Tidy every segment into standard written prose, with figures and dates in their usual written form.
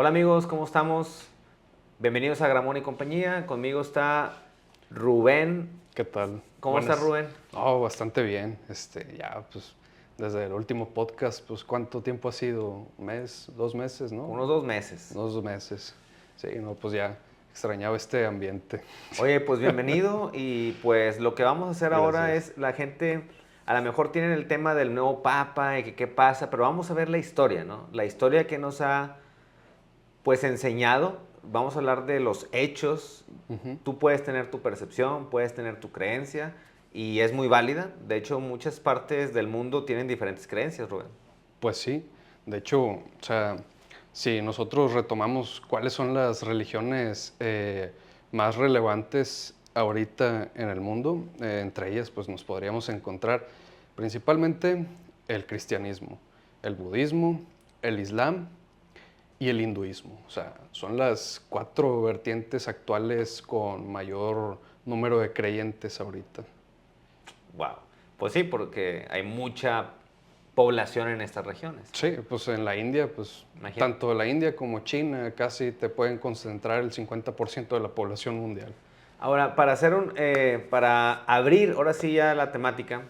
Hola amigos, ¿cómo estamos? Bienvenidos a Gramón y compañía. Conmigo está Rubén. ¿Qué tal? ¿Cómo estás, Buenas. Rubén? Oh, bastante bien. Ya, pues, desde el último podcast, pues, ¿cuánto tiempo ha sido? ¿Un mes? ¿2 meses, no? Unos 2 meses. 2 meses. Sí, no, pues ya extrañaba este ambiente. Oye, pues bienvenido y pues lo que vamos a hacer ahora Gracias. es, la gente a lo mejor tiene el tema del nuevo Papa y que qué pasa, pero vamos a ver la historia, ¿no? La historia que nos ha pues enseñado. Vamos a hablar de los hechos. Ujú. Tú puedes tener tu percepción, puedes tener tu creencia y es muy válida. De hecho, muchas partes del mundo tienen diferentes creencias, Rubén. Pues sí. De hecho, o sea, si nosotros retomamos cuáles son las religiones más relevantes ahorita en el mundo, entre ellas, pues nos podríamos encontrar principalmente el cristianismo, el budismo, el islam y el hinduismo. O sea, son las 4 vertientes actuales con mayor número de creyentes ahorita. Wow. Pues sí, porque hay mucha población en estas regiones. Sí, pues en la India, pues Imagínate. tanto la India como China casi te pueden concentrar el 50% de la población mundial. Ahora, para abrir ahora sí ya la temática,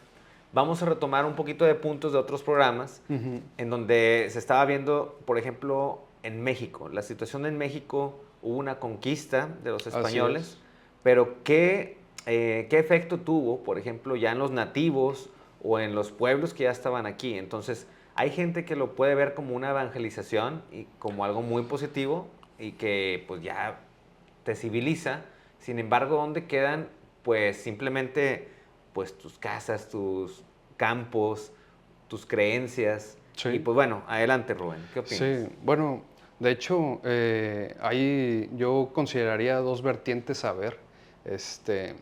vamos a retomar un poquito de puntos de otros programas Ujú. en donde se estaba viendo, por ejemplo, en México. La situación en México, hubo una conquista de los Así españoles, es. pero ¿qué efecto tuvo, por ejemplo, ya en los nativos o en los pueblos que ya estaban aquí? Entonces, hay gente que lo puede ver como una evangelización y como algo muy positivo y que pues ya te civiliza. Sin embargo, ¿dónde quedan pues simplemente pues tus casas, tus campos, tus creencias? Y Sí, pues bueno, adelante, Rubén, ¿qué sí. opinas? Bueno, de hecho, ahí yo consideraría 2 vertientes a ver. Este,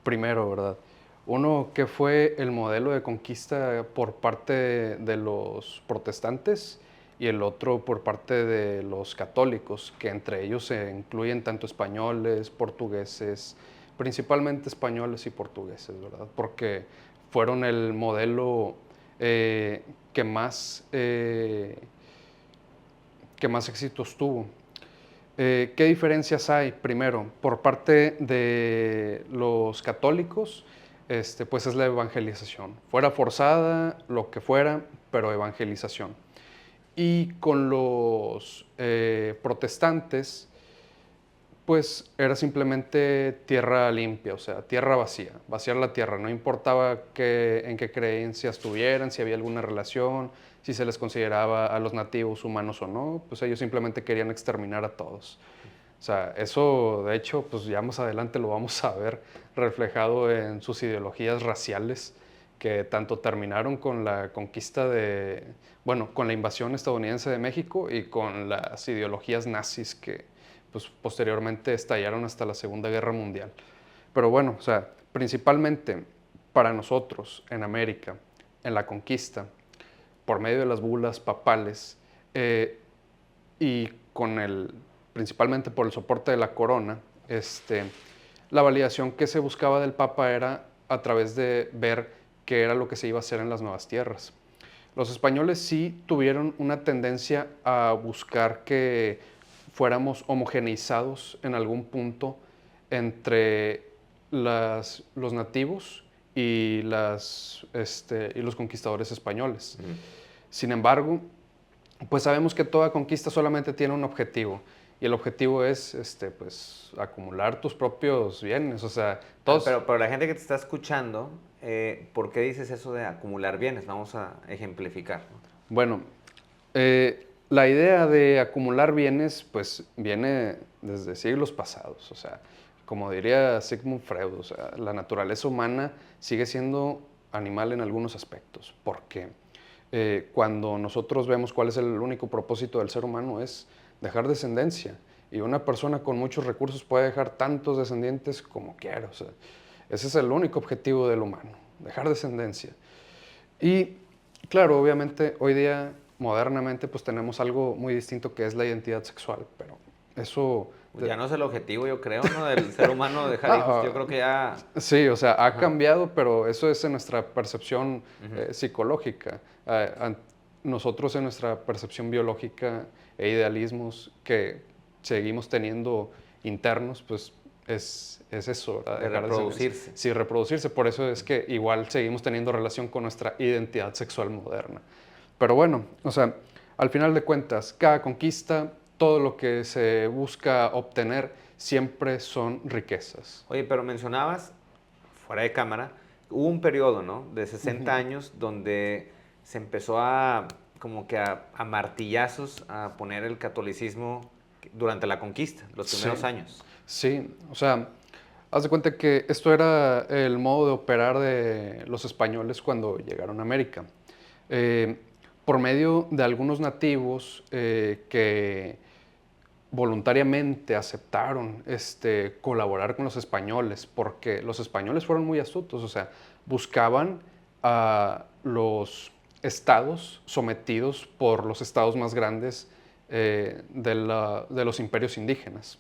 Primero, ¿verdad? Uno, que fue el modelo de conquista por parte de los protestantes y el otro por parte de los católicos, que entre ellos se incluyen tanto españoles, portugueses, principalmente españoles y portugueses, ¿verdad? Porque fueron el modelo eh, que más, eh, que más éxitos tuvo. ¿Qué diferencias hay? Primero, por parte de los católicos, pues es la evangelización. Fuera forzada, lo que fuera, pero evangelización. Y con los protestantes, pues era simplemente tierra limpia, o sea, tierra vacía, vaciar la tierra. No importaba en qué creencias tuvieran, si había alguna relación, si se les consideraba a los nativos humanos o no, pues ellos simplemente querían exterminar a todos. O sea, eso de hecho, pues ya más adelante lo vamos a ver reflejado en sus ideologías raciales, que tanto terminaron con la conquista bueno, con la invasión estadounidense de México y con las ideologías nazis que pues posteriormente estallaron hasta la Segunda Guerra Mundial. Pero bueno, o sea, principalmente para nosotros en América, en la conquista, por medio de las bulas papales, eh, y principalmente por el soporte de la corona, la validación que se buscaba del Papa era a través de ver qué era lo que se iba a hacer en las nuevas tierras. Los españoles sí tuvieron una tendencia a buscar que fuéramos homogeneizados en algún punto entre los nativos y los conquistadores españoles. Ujú. Sin embargo, pues sabemos que toda conquista solamente tiene un objetivo. Y el objetivo es pues, acumular tus propios bienes. O sea, todos. Pero la gente que te está escuchando, ¿por qué dices eso de acumular bienes? Vamos a ejemplificar, ¿no? Bueno, la idea de acumular bienes, pues viene desde siglos pasados. O sea, como diría Sigmund Freud, o sea, la naturaleza humana sigue siendo animal en algunos aspectos. Porque cuando nosotros vemos cuál es el único propósito del ser humano es dejar descendencia. Y una persona con muchos recursos puede dejar tantos descendientes como quiera. O sea, ese es el único objetivo del humano, dejar descendencia. Y claro, obviamente hoy día, modernamente, pues tenemos algo muy distinto que es la identidad sexual, pero eso... Pues ya no es el objetivo, yo creo, ¿no? Del ser humano dejar hijos. Yo Ah, creo que ya... sí, o sea, ha Ajá. cambiado, pero eso es en nuestra percepción Ujú. psicológica. nosotros en nuestra percepción biológica e idealismos que seguimos teniendo internos, pues es eso, ¿verdad? De Dejar reproducirse. sí, reproducirse. Por eso es que igual seguimos teniendo relación con nuestra identidad sexual moderna. Pero bueno, o sea, al final de cuentas, cada conquista, todo lo que se busca obtener, siempre son riquezas. Oye, pero mencionabas, fuera de cámara, hubo un periodo, ¿no? De 60 años donde se empezó a, como que a martillazos a poner el catolicismo durante la conquista, los Sí, primeros años. sí, o sea, haz de cuenta que esto era el modo de operar de los españoles cuando llegaron a América. Eh, por medio de algunos nativos que voluntariamente aceptaron colaborar con los españoles, porque los españoles fueron muy astutos, o sea, buscaban a los estados sometidos por los estados más grandes de los imperios indígenas.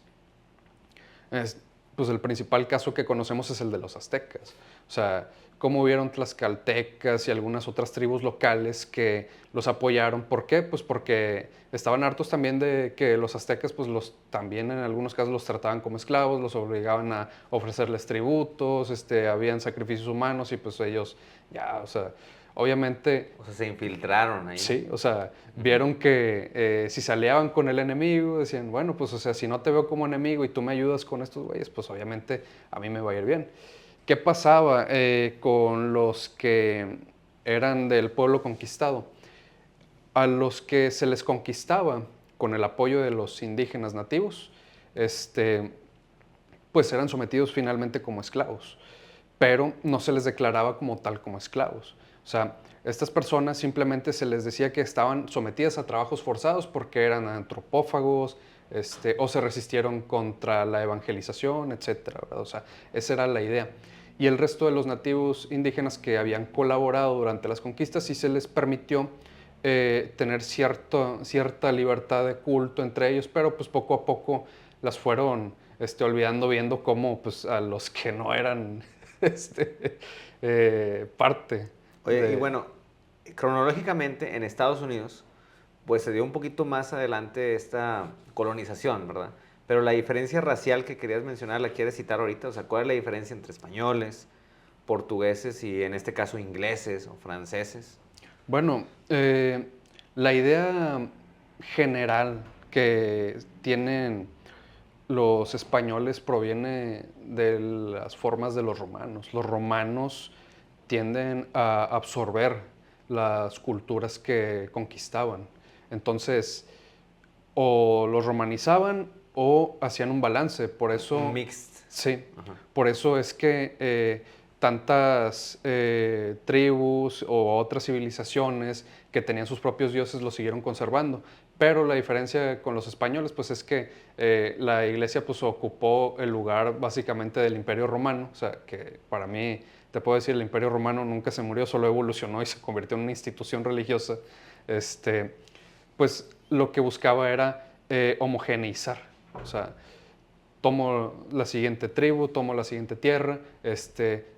Pues el principal caso que conocemos es el de los aztecas. O sea, cómo hubieron tlaxcaltecas y algunas otras tribus locales que los apoyaron. ¿Por qué? Pues porque estaban hartos también de que los aztecas, pues también en algunos casos los trataban como esclavos, los obligaban a ofrecerles tributos, habían sacrificios humanos y pues ellos ya, o sea, obviamente O sea, se infiltraron ahí. sí, o sea, vieron que si se aliaban con el enemigo, decían, bueno, pues, o sea, si no te veo como enemigo y tú me ayudas con estos güeyes, pues obviamente a mí me va a ir bien. ¿Qué pasaba con los que eran del pueblo conquistado? A los que se les conquistaba con el apoyo de los indígenas nativos, pues eran sometidos finalmente como esclavos, pero no se les declaraba como tal como esclavos. O sea, estas personas simplemente se les decía que estaban sometidas a trabajos forzados porque eran antropófagos, o se resistieron contra la evangelización, etcétera, ¿verdad? O sea, esa era la idea. Y el resto de los nativos indígenas que habían colaborado durante las conquistas sí se les permitió tener cierta libertad de culto entre ellos, pero pues poco a poco las fueron olvidando, viendo cómo pues, a los que no eran parte Oye, y de... bueno, cronológicamente en Estados Unidos, pues se dio un poquito más adelante esta colonización, ¿verdad? Pero la diferencia racial que querías mencionar, ¿la quieres citar ahorita? O sea, ¿cuál es la diferencia entre españoles, portugueses y en este caso ingleses o franceses? Bueno, la idea general que tienen los españoles proviene de las formas de los romanos. Los romanos tienden a absorber las culturas que conquistaban. Entonces, o los romanizaban o hacían un balance. Por Un eso, mixed. sí, Ajá. por eso es que tantas tribus o otras civilizaciones que tenían sus propios dioses los siguieron conservando. Pero la diferencia con los españoles pues es que la iglesia pues ocupó el lugar básicamente del Imperio Romano. O sea, que para mí, te puedo decir, el Imperio Romano nunca se murió, solo evolucionó y se convirtió en una institución religiosa. Pues lo que buscaba era homogeneizar. O sea, tomo la siguiente tribu, tomo la siguiente tierra,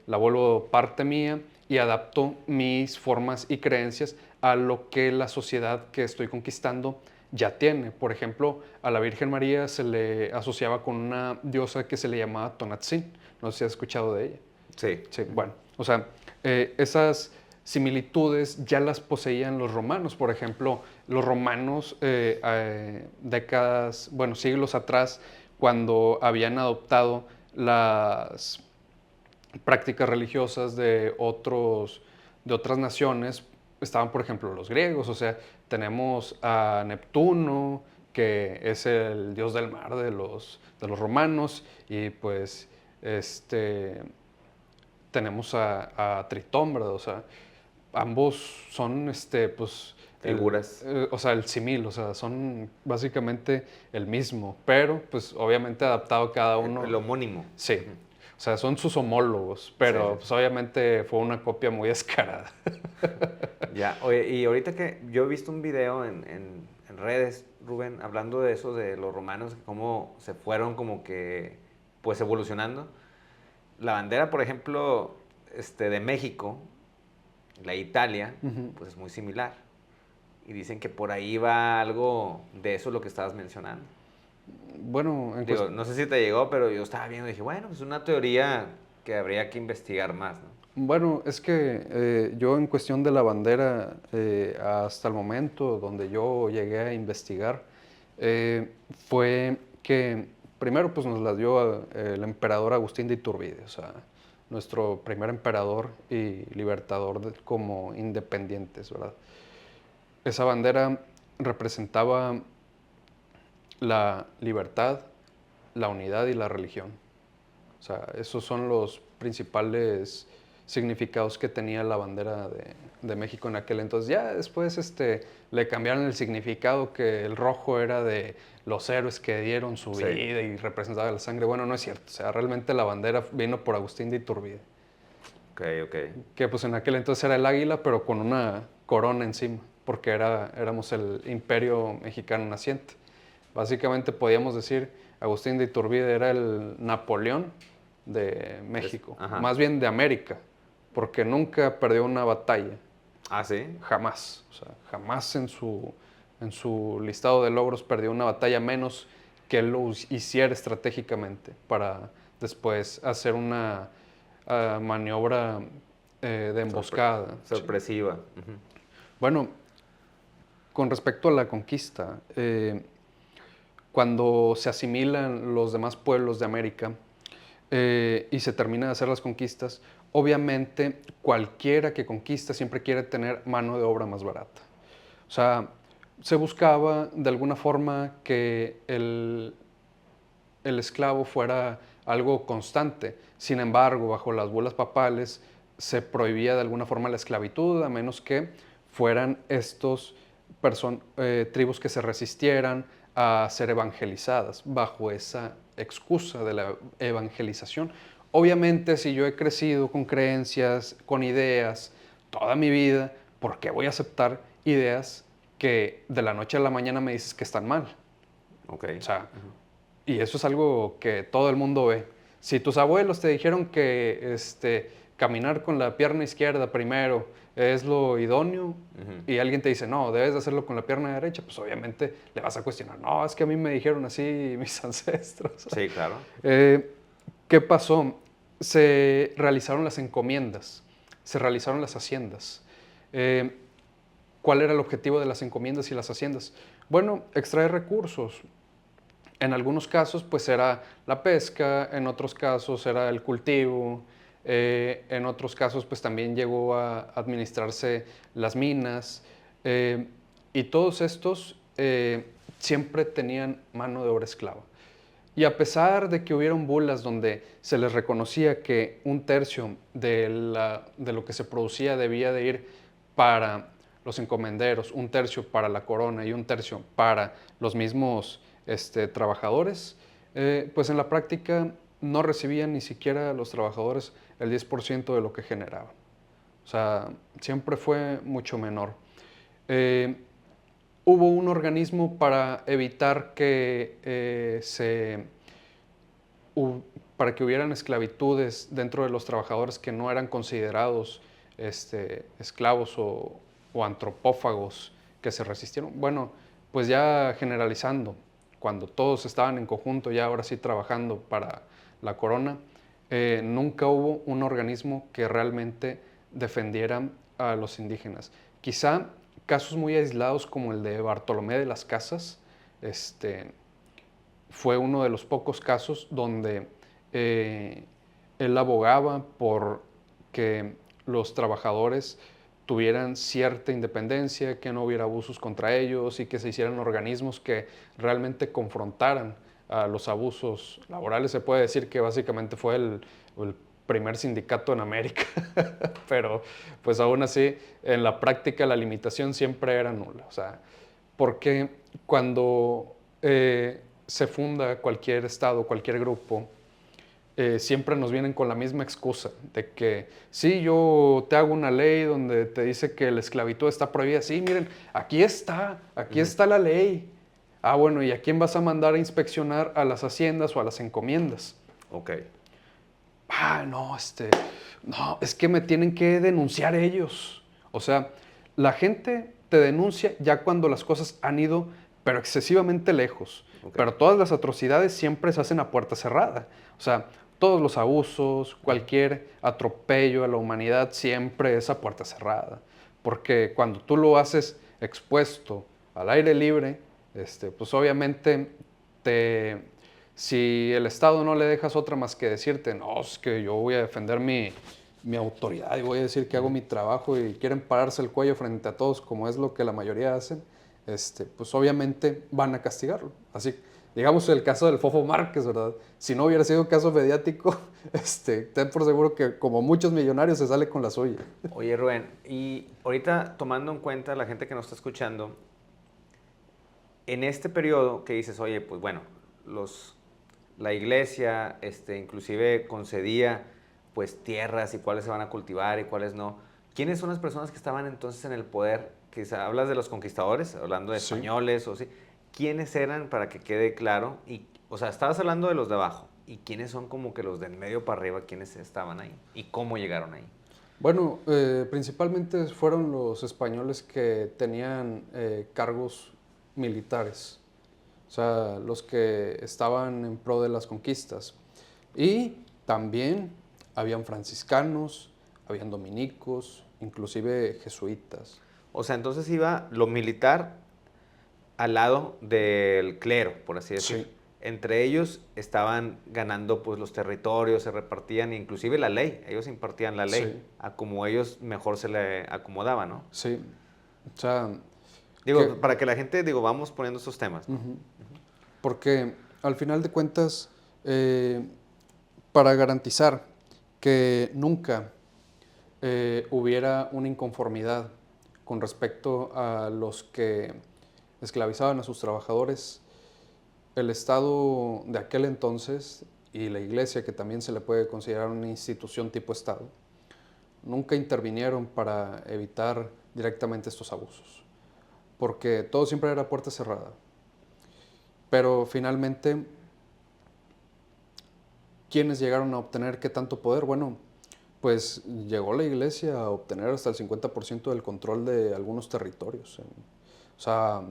la vuelvo parte mía y adapto mis formas y creencias a lo que la sociedad que estoy conquistando ya tiene. Por ejemplo, a la Virgen María se le asociaba con una diosa que se le llamaba Tonantzin. No sé si has escuchado de ella. Sí. Sí, bueno, o sea, esas similitudes ya las poseían los romanos. Por ejemplo, los romanos décadas, bueno, siglos atrás, cuando habían adoptado las prácticas religiosas de otras naciones, estaban, por ejemplo, los griegos. O sea, tenemos a Neptuno, que es el dios del mar de los romanos, y pues tenemos a Tritón, ¿verdad? O sea, ambos son, pues, Figuras. o sea, el símil, o sea, son básicamente el mismo, pero, pues, obviamente adaptado cada uno. El homónimo. Sí, o sea, son sus homólogos, Sí, pero, sí. pues, obviamente fue una copia muy descarada. Ya, oye, y ahorita que yo he visto un video en redes, Rubén, hablando de eso, de los romanos, cómo se fueron como que, pues evolucionando. La bandera, por ejemplo, de México, la Italia, pues es muy similar. y dicen que por ahí va algo de eso lo que estabas mencionando. Bueno, Digo, no sé si te llegó, pero yo estaba viendo y dije, bueno, es una teoría que habría que investigar más, ¿no? bueno, es que yo en cuestión de la bandera, hasta el momento donde yo llegué a investigar, fue que primero pues nos la dio el emperador Agustín de Iturbide, o sea, nuestro primer emperador y libertador como independientes, ¿verdad? Esa bandera representaba la libertad, la unidad y la religión. O sea, esos son los principales significados que tenía la bandera de México en aquel entonces. Ya después le cambiaron el significado, que el rojo era de los héroes que dieron su Sí. vida y representaba la sangre. Bueno, no es cierto. O sea, realmente la bandera vino por Agustín de Iturbide, Ok, ok. que pues en aquel entonces era el águila, pero con una corona encima, porque éramos el imperio mexicano naciente. Básicamente podíamos decir, Agustín de Iturbide era el Napoleón de México, Ajá. más bien de América, porque nunca perdió una batalla, Ah, sí. jamás. O sea, jamás en su listado de logros perdió una batalla, menos que él lo hiciera estratégicamente para después hacer una maniobra de emboscada. Sorpresiva. Ujú. Bueno, con respecto a la conquista, cuando se asimilan los demás pueblos de América y se terminan de hacer las conquistas, obviamente cualquiera que conquista siempre quiere tener mano de obra más barata. O sea, se buscaba de alguna forma que el esclavo fuera algo constante. Sin embargo, bajo las bulas papales se prohibía de alguna forma la esclavitud, a menos que fueran estos tribus que se resistieran a ser evangelizadas bajo esa excusa de la evangelización. Obviamente, si yo he crecido con creencias, con ideas toda mi vida, ¿por qué voy a aceptar ideas que de la noche a la mañana me dices que están mal? Ok. O sea, y eso es algo que todo el mundo ve. Si tus abuelos te dijeron que caminar con la pierna izquierda primero es lo idóneo, y alguien te dice, no, debes de hacerlo con la pierna derecha, pues obviamente le vas a cuestionar, no, es que a mí me dijeron así mis ancestros. Sí, claro. Eh, ¿Qué pasó? Se realizaron las encomiendas, se realizaron las haciendas. Eh, ¿Cuál era el objetivo de las encomiendas y las haciendas? Bueno, extraer recursos. En algunos casos, pues era la pesca, en otros casos era el cultivo, en otros casos, pues también llegó a administrarse las minas, eh, y todos estos siempre tenían mano de obra esclava. Y a pesar de que hubieron bulas donde se les reconocía que un tercio de lo que se producía debía de ir para los encomenderos, un tercio para la corona y un tercio para los mismos trabajadores, pues en la práctica no recibían ni siquiera los trabajadores el 10% de lo que generaban. O sea, siempre fue mucho menor. Eh, Hubo un organismo para evitar que para que hubieran esclavitudes dentro de los trabajadores que no eran considerados esclavos o antropófagos que se resistieron. Bueno, pues ya generalizando, cuando todos estaban en conjunto, ya ahora sí trabajando para la corona, nunca hubo un organismo que realmente defendiera a los indígenas. Quizá casos muy aislados como el de Bartolomé de las Casas, fue uno de los pocos casos donde él abogaba por que los trabajadores tuvieran cierta independencia, que no hubiera abusos contra ellos y que se hicieran organismos que realmente confrontaran a los abusos laborales. Se puede decir que básicamente fue el primer sindicato en América, pero pues aún así en la práctica la limitación siempre era nula. O sea, porque cuando se funda cualquier estado, cualquier grupo, siempre nos vienen con la misma excusa de que sí, yo te hago una ley donde te dice que la esclavitud está prohibida. Sí, miren, aquí está la ley. Ah, bueno, ¿y a quién vas a mandar a inspeccionar? A las haciendas o a las encomiendas. Ok. Ah, no, no, es que me tienen que denunciar ellos. O sea, la gente te denuncia ya cuando las cosas han ido, pero excesivamente lejos. Ok. Pero todas las atrocidades siempre se hacen a puerta cerrada. O sea, todos los abusos, cualquier atropello a la humanidad siempre es a puerta cerrada. Porque cuando tú lo haces expuesto al aire libre, pues obviamente te, si el Estado no le dejas otra más que decirte, no, es que yo voy a defender mi autoridad y voy a decir que hago mi trabajo y quieren pararse el cuello frente a todos como es lo que la mayoría hacen, pues obviamente van a castigarlo. Así, digamos el caso del Fofo Márquez, ¿verdad? Si no hubiera sido un caso mediático, ten por seguro que como muchos millonarios se sale con la suya. Oye, Rubén, y ahorita tomando en cuenta la gente que nos está escuchando, en este periodo que dices, oye, pues bueno, la iglesia inclusive concedía pues tierras y cuáles se van a cultivar y cuáles no. ¿Quiénes son las personas que estaban entonces en el poder? Quizá hablas de los conquistadores, hablando de Sí. españoles o sí. ¿Quiénes eran para que quede claro? Y, o sea, estabas hablando de los de abajo. ¿Y quiénes son como que los del medio para arriba, quiénes estaban ahí? ¿Y cómo llegaron ahí? Bueno, principalmente fueron los españoles que tenían cargos militares, o sea, los que estaban en pro de las conquistas. Y también habían franciscanos, habían dominicos, inclusive jesuitas. O sea, entonces iba lo militar al lado del clero, por así decir. Sí, Entre ellos estaban ganando pues los territorios, se repartían, inclusive la ley, ellos impartían la ley, sí, a como ellos mejor se le acomodaba, ¿no? sí. O sea, Digo, que, para que la gente, digo, vamos poniendo estos temas, ¿no? ujú, porque al final de cuentas, para garantizar que nunca hubiera una inconformidad con respecto a los que esclavizaban a sus trabajadores, el Estado de aquel entonces y la Iglesia, que también se le puede considerar una institución tipo Estado, nunca intervinieron para evitar directamente estos abusos, porque todo siempre era puerta cerrada. Pero finalmente, ¿quiénes llegaron a obtener qué tanto poder? Bueno, pues llegó la iglesia a obtener hasta el 50% del control de algunos territorios. O sea,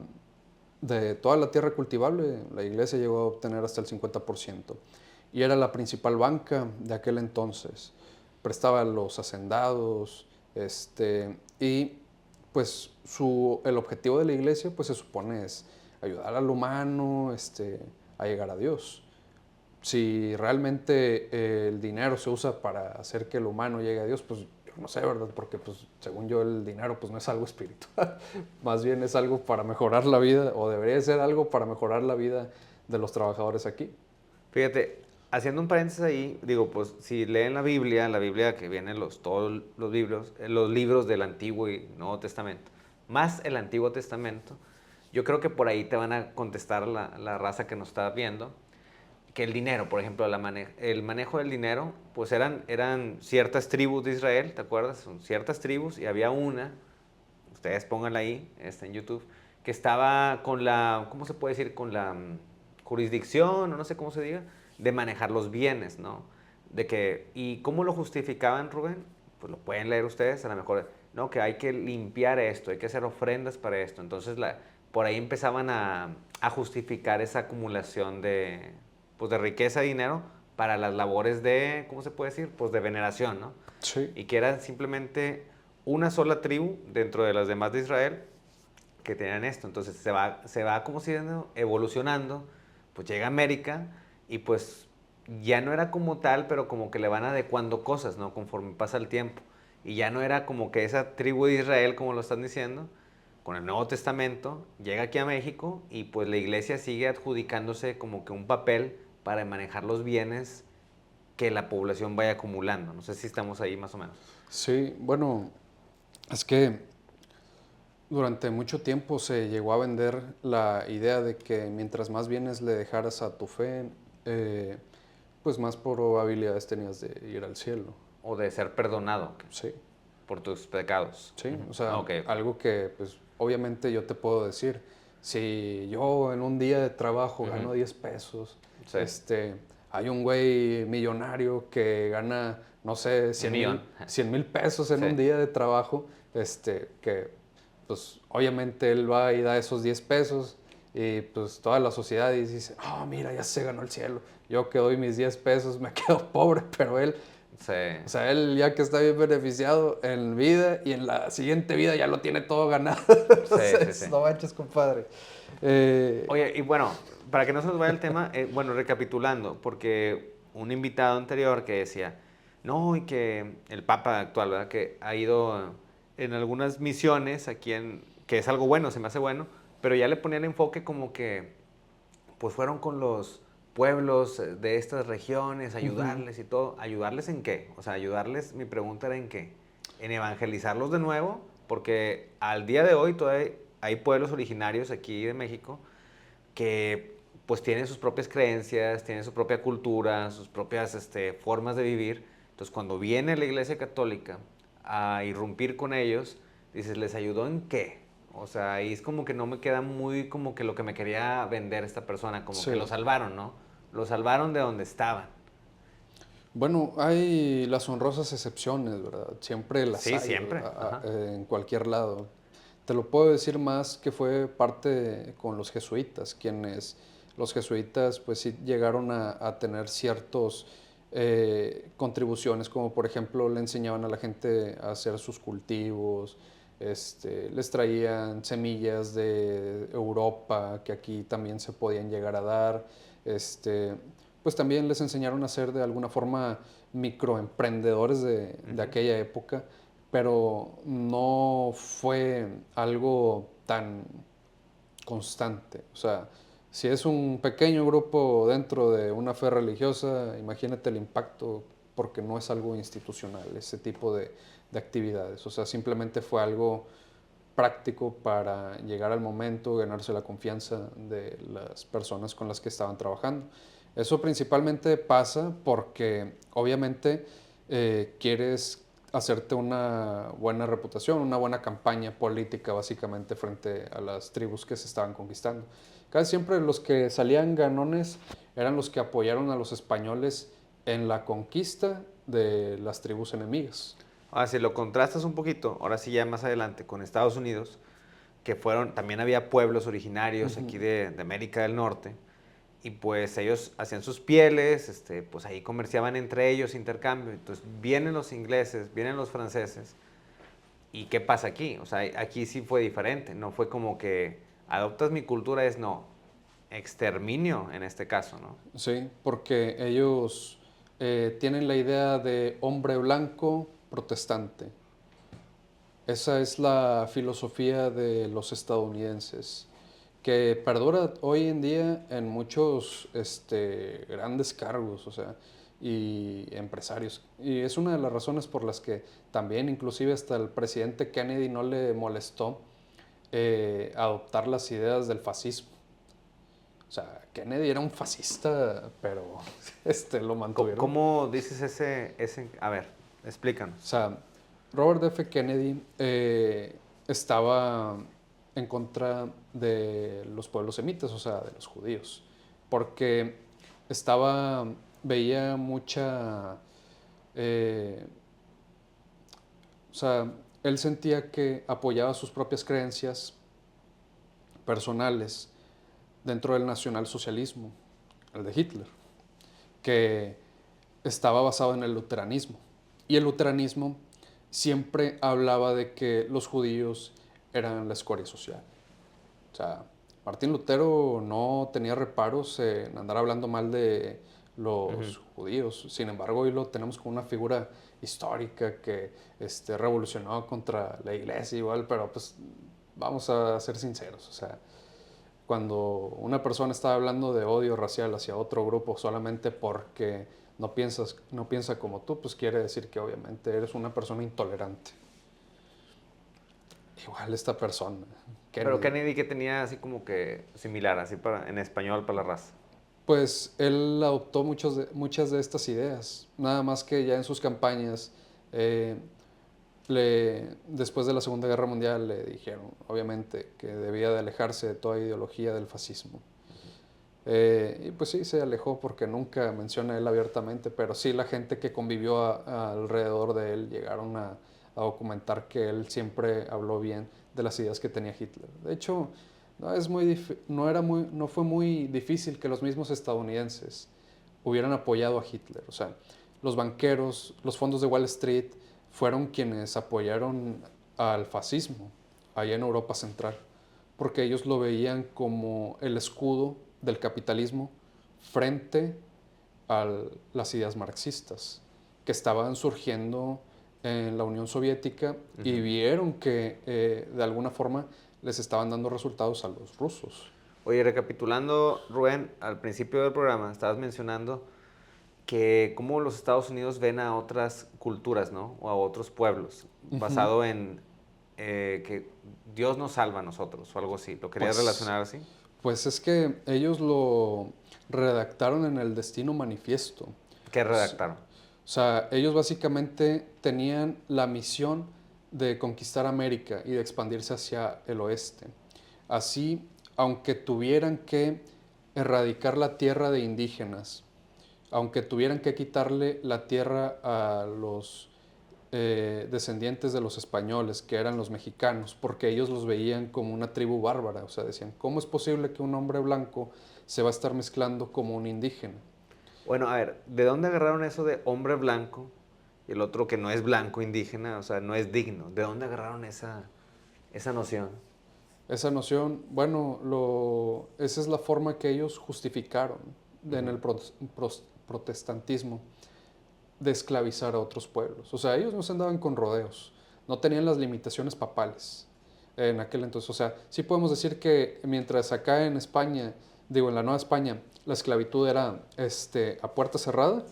de toda la tierra cultivable, la iglesia llegó a obtener hasta el 50%. Y era la principal banca de aquel entonces. Prestaba a los hacendados, y pues el objetivo de la iglesia pues se supone es ayudar al humano a llegar a Dios. Si realmente el dinero se usa para hacer que el humano llegue a Dios, pues yo no sé, ¿verdad? Porque pues según yo el dinero pues no es algo espiritual, más bien es algo para mejorar la vida, o debería ser algo para mejorar la vida de los trabajadores aquí. Fíjate, haciendo un paréntesis ahí, digo, pues si leen la Biblia que vienen todos los libros del Antiguo y Nuevo Testamento, más el Antiguo Testamento, yo creo que por ahí te van a contestar la raza que nos está viendo, que el dinero, por ejemplo, el manejo del dinero, pues eran ciertas tribus de Israel, ¿te acuerdas? Son ciertas tribus y había una, ustedes pónganla ahí, está en YouTube, que estaba con ¿cómo se puede decir? Con la jurisdicción, o no sé cómo se diga, de manejar los bienes, ¿no? ¿Y cómo lo justificaban, Rubén? Pues lo pueden leer ustedes, a lo mejor, no, que hay que limpiar esto, hay que hacer ofrendas para esto. Entonces, por ahí empezaban a justificar esa acumulación pues de riqueza y dinero para las labores de, ¿cómo se puede decir? Pues de veneración, ¿no? Sí. Y que era simplemente una sola tribu dentro de las demás de Israel que tenían esto. Entonces se va como siendo evolucionando, pues llega a América y pues ya no era como tal, pero como que le van adecuando cosas, ¿no? Conforme pasa el tiempo. Y ya no era como que esa tribu de Israel, como lo están diciendo, con el Nuevo Testamento, llega aquí a México y pues la iglesia sigue adjudicándose como que un papel para manejar los bienes que la población vaya acumulando. No sé si estamos ahí más o menos. Sí, bueno, es que durante mucho tiempo se llegó a vender la idea de que mientras más bienes le dejaras a tu fe, pues más probabilidades tenías de ir al cielo. O de ser perdonado Sí, por tus pecados. sí, o Ah, sea, ok, ok. algo que pues obviamente yo te puedo decir, si yo en un día de trabajo Ujú. gano 10 pesos, Sí, hay un güey millonario que gana, no sé, un millón. 100 mil pesos en Sí. un día de trabajo, que pues obviamente él va y da esos 10 pesos y pues toda la sociedad dice, oh, mira, ya se ganó el cielo. Yo que doy mis 10 pesos me quedo pobre, pero él, Sí. o sea, él ya que está bien beneficiado en vida y en la siguiente vida ya lo tiene todo ganado. Sí, sí, sí. No manches, compadre. Oye, y bueno, para que no se nos vaya el tema, bueno, recapitulando, porque un invitado anterior que decía, no, y que el Papa actual, ¿verdad? Que ha ido en algunas misiones aquí que es algo bueno, se me hace bueno, pero ya le ponía el enfoque como que, pues fueron con los pueblos de estas regiones, Ujú. ayudarles y todo. ¿Ayudarles en qué? O sea, ayudarles, mi pregunta era en qué. En evangelizarlos de nuevo, porque al día de hoy todavía hay pueblos originarios aquí de México que pues tienen sus propias creencias, tienen su propia cultura, sus propias formas de vivir. Entonces cuando viene la Iglesia Católica a irrumpir con ellos, dices, ¿les ayudó en qué? O sea, ahí es como que no me queda muy como que lo que me quería vender esta persona, como que lo Sí. salvaron, ¿no? Lo salvaron de donde estaban. Bueno, hay las honrosas excepciones, ¿verdad? Siempre las Sí, hay, siempre. Ajá. en cualquier lado. Te lo puedo decir más que fue parte con los jesuitas, quienes los jesuitas pues sí llegaron a tener ciertos contribuciones, como por ejemplo le enseñaban a la gente a hacer sus cultivos, les traían semillas de Europa que aquí también se podían llegar a dar, pues también les enseñaron a ser de alguna forma microemprendedores de Ujú. aquella época, pero no fue algo tan constante. O sea, si es un pequeño grupo dentro de una fe religiosa, imagínate el impacto porque no es algo institucional, ese tipo de actividades. O sea, simplemente fue algo práctico para llegar al momento, ganarse la confianza de las personas con las que estaban trabajando. Eso principalmente pasa porque obviamente quieres hacerte una buena reputación, una buena campaña política básicamente frente a las tribus que se estaban conquistando. Casi siempre los que salían ganones eran los que apoyaron a los españoles en la conquista de las tribus enemigas. Ahora, si lo contrastas un poquito, ahora sí ya más adelante con Estados Unidos, que fueron, también había pueblos originarios Ujú. aquí de América del Norte, y pues ellos hacían sus pieles, pues ahí comerciaban entre ellos, intercambio. Entonces vienen los ingleses, vienen los franceses, ¿y qué pasa aquí? O sea, aquí sí fue diferente, no fue como que adoptas mi cultura, es no, exterminio en este caso, ¿no? Sí, porque ellos tienen la idea de hombre blanco protestante. Esa es la filosofía de los estadounidenses, que perdura hoy en día en muchos grandes cargos, o sea, y empresarios. Y es una de las razones por las que también, inclusive hasta el presidente Kennedy no le molestó adoptar las ideas del fascismo. O sea, Kennedy era un fascista, pero lo ¿Cómo, mantuvieron. cómo dices a ver, O explícanos. sea, Robert F. Kennedy estaba en contra de los pueblos semitas, o sea, de los judíos, porque estaba, veía mucha, eh, o sea, él sentía que apoyaba sus propias creencias personales dentro del nacionalsocialismo, el de Hitler, que estaba basado en el luteranismo. Y el luteranismo siempre hablaba de que los judíos eran la escoria social. O sea, Martín Lutero no tenía reparos en andar hablando mal de Ujú. los judíos. Sin embargo, hoy lo tenemos como una figura histórica que revolucionó contra la iglesia igual, pero pues vamos a ser sinceros. O sea, cuando una persona está hablando de odio racial hacia otro grupo solamente porque no piensa como tú, pues quiere decir que obviamente eres una persona intolerante. Igual esta persona, Pero Kennedy, Kennedy que tenía así como que similar, así para, en español para la raza. pues él adoptó muchas de estas ideas, nada más que ya en sus campañas, eh, después de la Segunda Guerra Mundial le dijeron, obviamente, que debía de alejarse de toda ideología del fascismo. Y pues sí, se alejó porque nunca menciona él abiertamente, pero sí la gente que convivió alrededor de él llegaron a documentar que él siempre habló bien de las ideas que tenía Hitler. De hecho, no fue muy difícil que los mismos estadounidenses hubieran apoyado a Hitler. O sea, los banqueros, los fondos de Wall Street fueron quienes apoyaron al fascismo allá en Europa Central, porque ellos lo veían como el escudo del capitalismo frente a las ideas marxistas que estaban surgiendo en la Unión Soviética y vieron que de alguna forma les estaban dando resultados a los rusos. Oye, recapitulando, Rubén, al principio del programa estabas mencionando que cómo los Estados Unidos ven a otras culturas, ¿no? O a otros pueblos, basado en que Dios nos salva a nosotros o algo así. ¿Lo querías relacionar así? Pues es que ellos lo redactaron en el Destino Manifiesto. ¿Qué redactaron? O sea, ellos básicamente tenían la misión de conquistar América y de expandirse hacia el oeste. Así, aunque tuvieran que erradicar la tierra de indígenas, aunque tuvieran que quitarle la tierra a los descendientes de los españoles, que eran los mexicanos, porque ellos los veían como una tribu bárbara. O sea, decían, ¿cómo es posible que un hombre blanco se va a estar mezclando como un indígena? Bueno, a ver, ¿de dónde agarraron eso de hombre blanco y el otro que no es blanco, indígena, o sea, no es digno? ¿De dónde agarraron esa noción? Esa noción, bueno, esa es la forma que ellos justificaron en el protestantismo de esclavizar a otros pueblos. O sea, ellos no se andaban con rodeos, no tenían las limitaciones papales en aquel entonces. O sea, sí podemos decir que mientras acá en España, digo, en la Nueva España, la esclavitud era a puerta cerrada,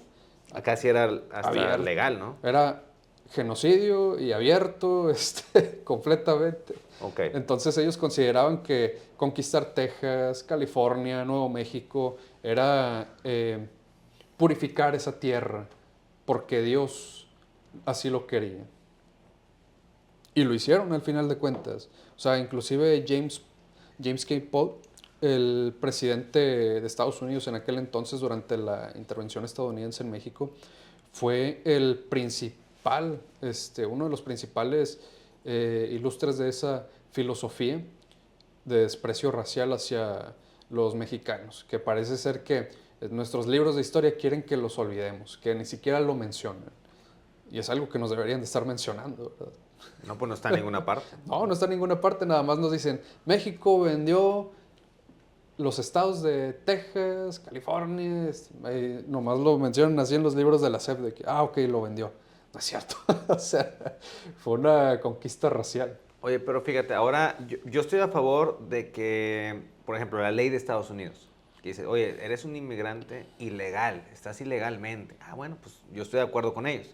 Acá sí era hasta abierto, legal, ¿no? era genocidio y abierto completamente. Ok. Entonces ellos consideraban que conquistar Texas, California, Nuevo México era purificar esa tierra porque Dios así lo quería. Y lo hicieron al final de cuentas. O sea, inclusive James K. Polk, el presidente de Estados Unidos en aquel entonces, durante la intervención estadounidense en México, fue el principal, uno de los principales ilustres de esa filosofía de desprecio racial hacia los mexicanos, que parece ser que nuestros libros de historia quieren que los olvidemos, que ni siquiera lo mencionen. Y es algo que nos deberían de estar mencionando, ¿verdad? No, pues no está en ninguna parte. No, no está en ninguna parte, nada más nos dicen, México vendió los estados de Texas, California, nomás lo mencionan así en los libros de la SEP, de que, ok, lo vendió. No es cierto, o sea, fue una conquista racial. Oye, pero fíjate, ahora yo estoy a favor de que, por ejemplo, la ley de Estados Unidos, que dice, oye, eres un inmigrante ilegal, estás ilegalmente. Ah, bueno, pues yo estoy de acuerdo con ellos.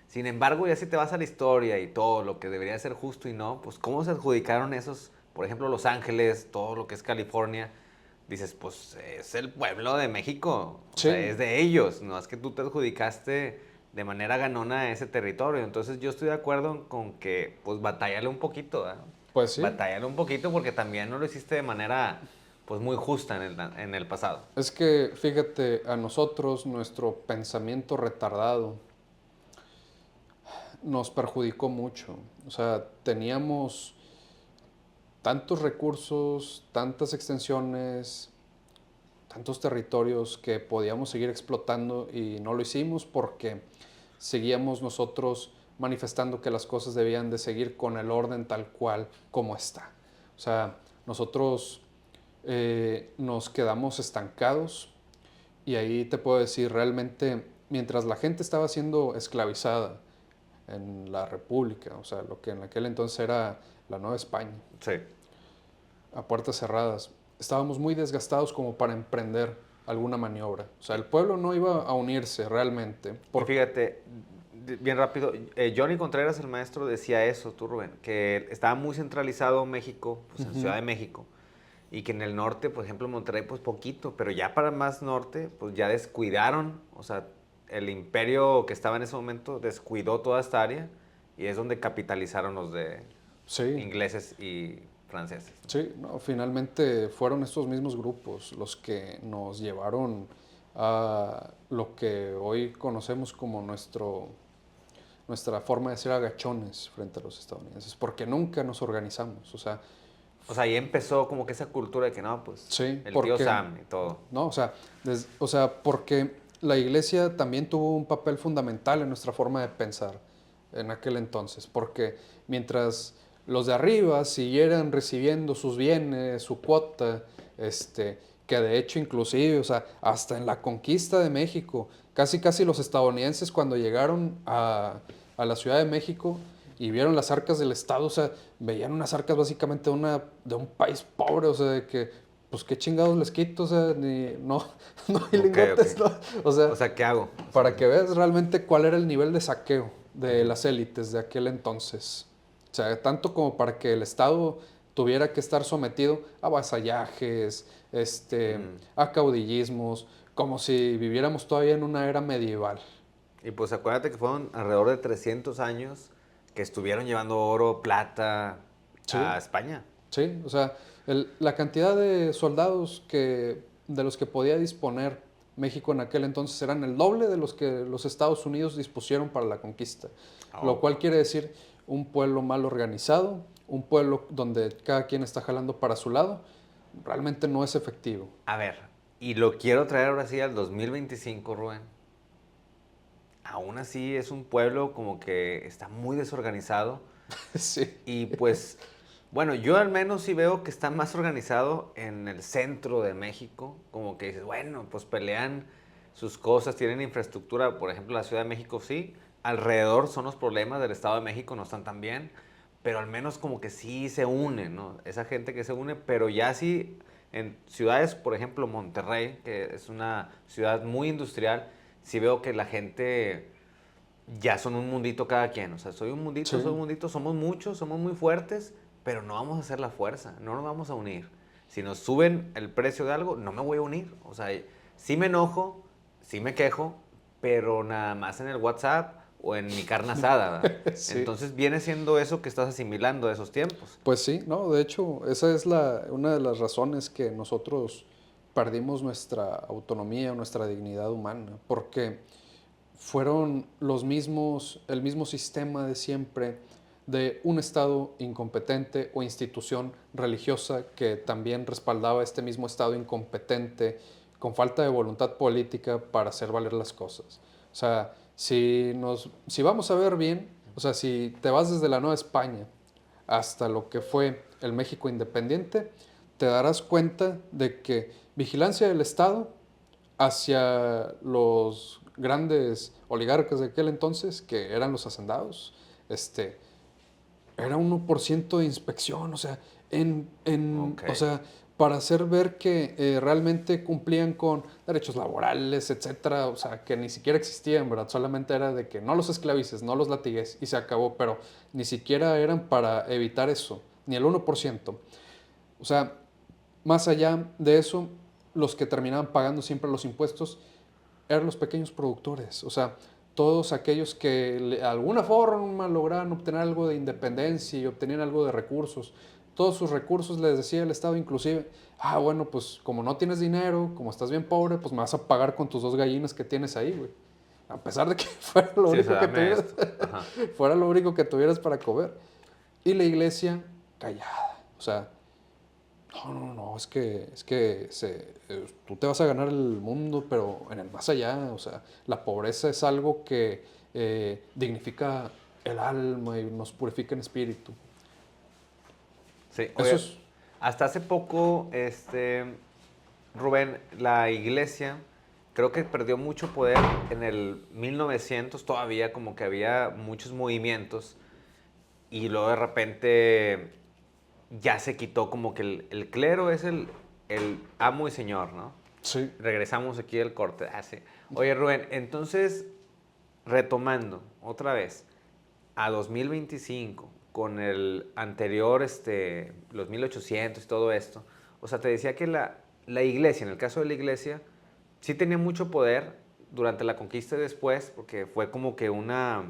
Sin embargo, ya si te vas a la historia y todo lo que debería ser justo y no, pues cómo se adjudicaron esos, por ejemplo, Los Ángeles, todo lo que es California, dices, pues es el pueblo de México, o sea, Sí, es de ellos, no es que tú te adjudicaste de manera ganona ese territorio. Entonces yo estoy de acuerdo con que, pues batállale un poquito, ¿verdad? pues sí. Batállale un poquito porque también no lo hiciste de manera, pues muy justa en el pasado. Es que, fíjate, a nosotros nuestro pensamiento retardado nos perjudicó mucho. O sea, teníamos tantos recursos, tantas extensiones, tantos territorios que podíamos seguir explotando y no lo hicimos porque seguíamos nosotros manifestando que las cosas debían de seguir con el orden tal cual como está. O sea, nosotros nos quedamos estancados y ahí te puedo decir, realmente, mientras la gente estaba siendo esclavizada en la República, o sea, lo que en aquel entonces era la Nueva España, Sí. a puertas cerradas, estábamos muy desgastados como para emprender alguna maniobra. O sea, el pueblo no iba a unirse realmente. Y fíjate, bien rápido, Johnny Contreras, el maestro, decía eso, tú Rubén, que estaba muy centralizado México, pues en Ciudad de México, y que en el norte, por ejemplo, Monterrey, pues poquito, pero ya para más norte, pues ya descuidaron, o sea, el imperio que estaba en ese momento descuidó toda esta área y es donde capitalizaron los de Sí, ingleses y franceses. sí, no, finalmente fueron estos mismos grupos los que nos llevaron a lo que hoy conocemos como nuestro nuestra forma de ser agachones frente a los estadounidenses, porque nunca nos organizamos, O sea, ahí empezó como que esa cultura de que no, pues sí, el tío porque, Sam y todo. ¿no? Porque la iglesia también tuvo un papel fundamental en nuestra forma de pensar en aquel entonces, porque mientras los de arriba siguieran recibiendo sus bienes, su cuota, que de hecho inclusive, o sea, hasta en la conquista de México, casi los estadounidenses cuando llegaron a la Ciudad de México y vieron las arcas del Estado, o sea, veían unas arcas básicamente de un país pobre, o sea, de que, pues qué chingados les quito, o sea, no hay Ok, lingotes, ok. ¿no? O sea, O sea, ¿qué hago? para que veas realmente cuál era el nivel de saqueo de las élites de aquel entonces. O sea, tanto como para que el Estado tuviera que estar sometido a vasallajes, a caudillismos, como si viviéramos todavía en una era medieval. Y pues acuérdate que fueron alrededor de 300 años que estuvieron llevando oro, plata Sí, a España. sí, o sea, la cantidad de soldados de los que podía disponer México en aquel entonces eran el doble de los que los Estados Unidos dispusieron para la conquista. Lo Oh. cual quiere decir un pueblo mal organizado, un pueblo donde cada quien está jalando para su lado, realmente no es efectivo. A ver, y lo quiero traer ahora sí al 2025, Rubén. Aún así es un pueblo como que está muy desorganizado. Sí, Y pues, bueno, yo al menos sí veo que está más organizado en el centro de México. Como que dices, bueno, pues pelean sus cosas, tienen infraestructura. Por ejemplo, la Ciudad de México sí. Alrededor son los problemas del Estado de México, no están tan bien. Pero al menos como que sí se une, ¿no? Esa gente que se une, pero ya sí en ciudades, por ejemplo, Monterrey, que es una ciudad muy industrial, sí veo que la gente ya son un mundito cada quien. O sea, soy un sí. mundito, somos muchos, somos muy fuertes, pero no vamos a hacer la fuerza, no nos vamos a unir. Si nos suben el precio de algo, no me voy a unir. O sea, sí me enojo, sí me quejo, pero nada más en el WhatsApp o en mi carne asada, ¿verdad? Sí. Entonces viene siendo eso que estás asimilando de esos tiempos. Pues sí, no, de hecho, esa es una de las razones que nosotros perdimos nuestra autonomía, nuestra dignidad humana, porque fueron el mismo sistema de siempre de un Estado incompetente o institución religiosa que también respaldaba este mismo Estado incompetente con falta de voluntad política para hacer valer las cosas. O sea, si vamos a ver bien, o sea, si te vas desde la Nueva España hasta lo que fue el México independiente, te darás cuenta de que vigilancia del Estado hacia los grandes oligarcas de aquel entonces, que eran los hacendados, era 1% de inspección, o sea, Ok. o sea, para hacer ver que realmente cumplían con derechos laborales, etcétera, o sea, que ni siquiera existían, ¿verdad? Solamente era de que no los esclavices, no los latigues y se acabó, pero ni siquiera eran para evitar eso, ni el 1%. O sea, más allá de eso, los que terminaban pagando siempre los impuestos eran los pequeños productores, o sea, todos aquellos que de alguna forma lograban obtener algo de independencia y obtenían algo de recursos. Todos sus recursos les decía el Estado inclusive, bueno, pues como no tienes dinero, como estás bien pobre, pues me vas a pagar con tus 2 gallinas que tienes ahí, güey. A pesar de que fuera lo Sí, o sea, único que dame tuvieras, esto. Ajá. fuera lo único que tuvieras para comer. Y la iglesia callada, o sea, no, tú te vas a ganar el mundo, pero en el más allá, o sea, la pobreza es algo que dignifica el alma y nos purifica en espíritu. Sí, Eso oye, es, hasta hace poco, Rubén, la iglesia creo que perdió mucho poder en el 1900, todavía como que había muchos movimientos y luego de repente ya se quitó como que el clero es el amo y señor, ¿no? sí, Regresamos aquí al corte. Ah, sí. Oye, Rubén, entonces, retomando otra vez a 2025 con el anterior, los 1800 y todo esto, o sea, te decía que la iglesia, en el caso de la iglesia, sí tenía mucho poder durante la conquista y después, porque fue como que una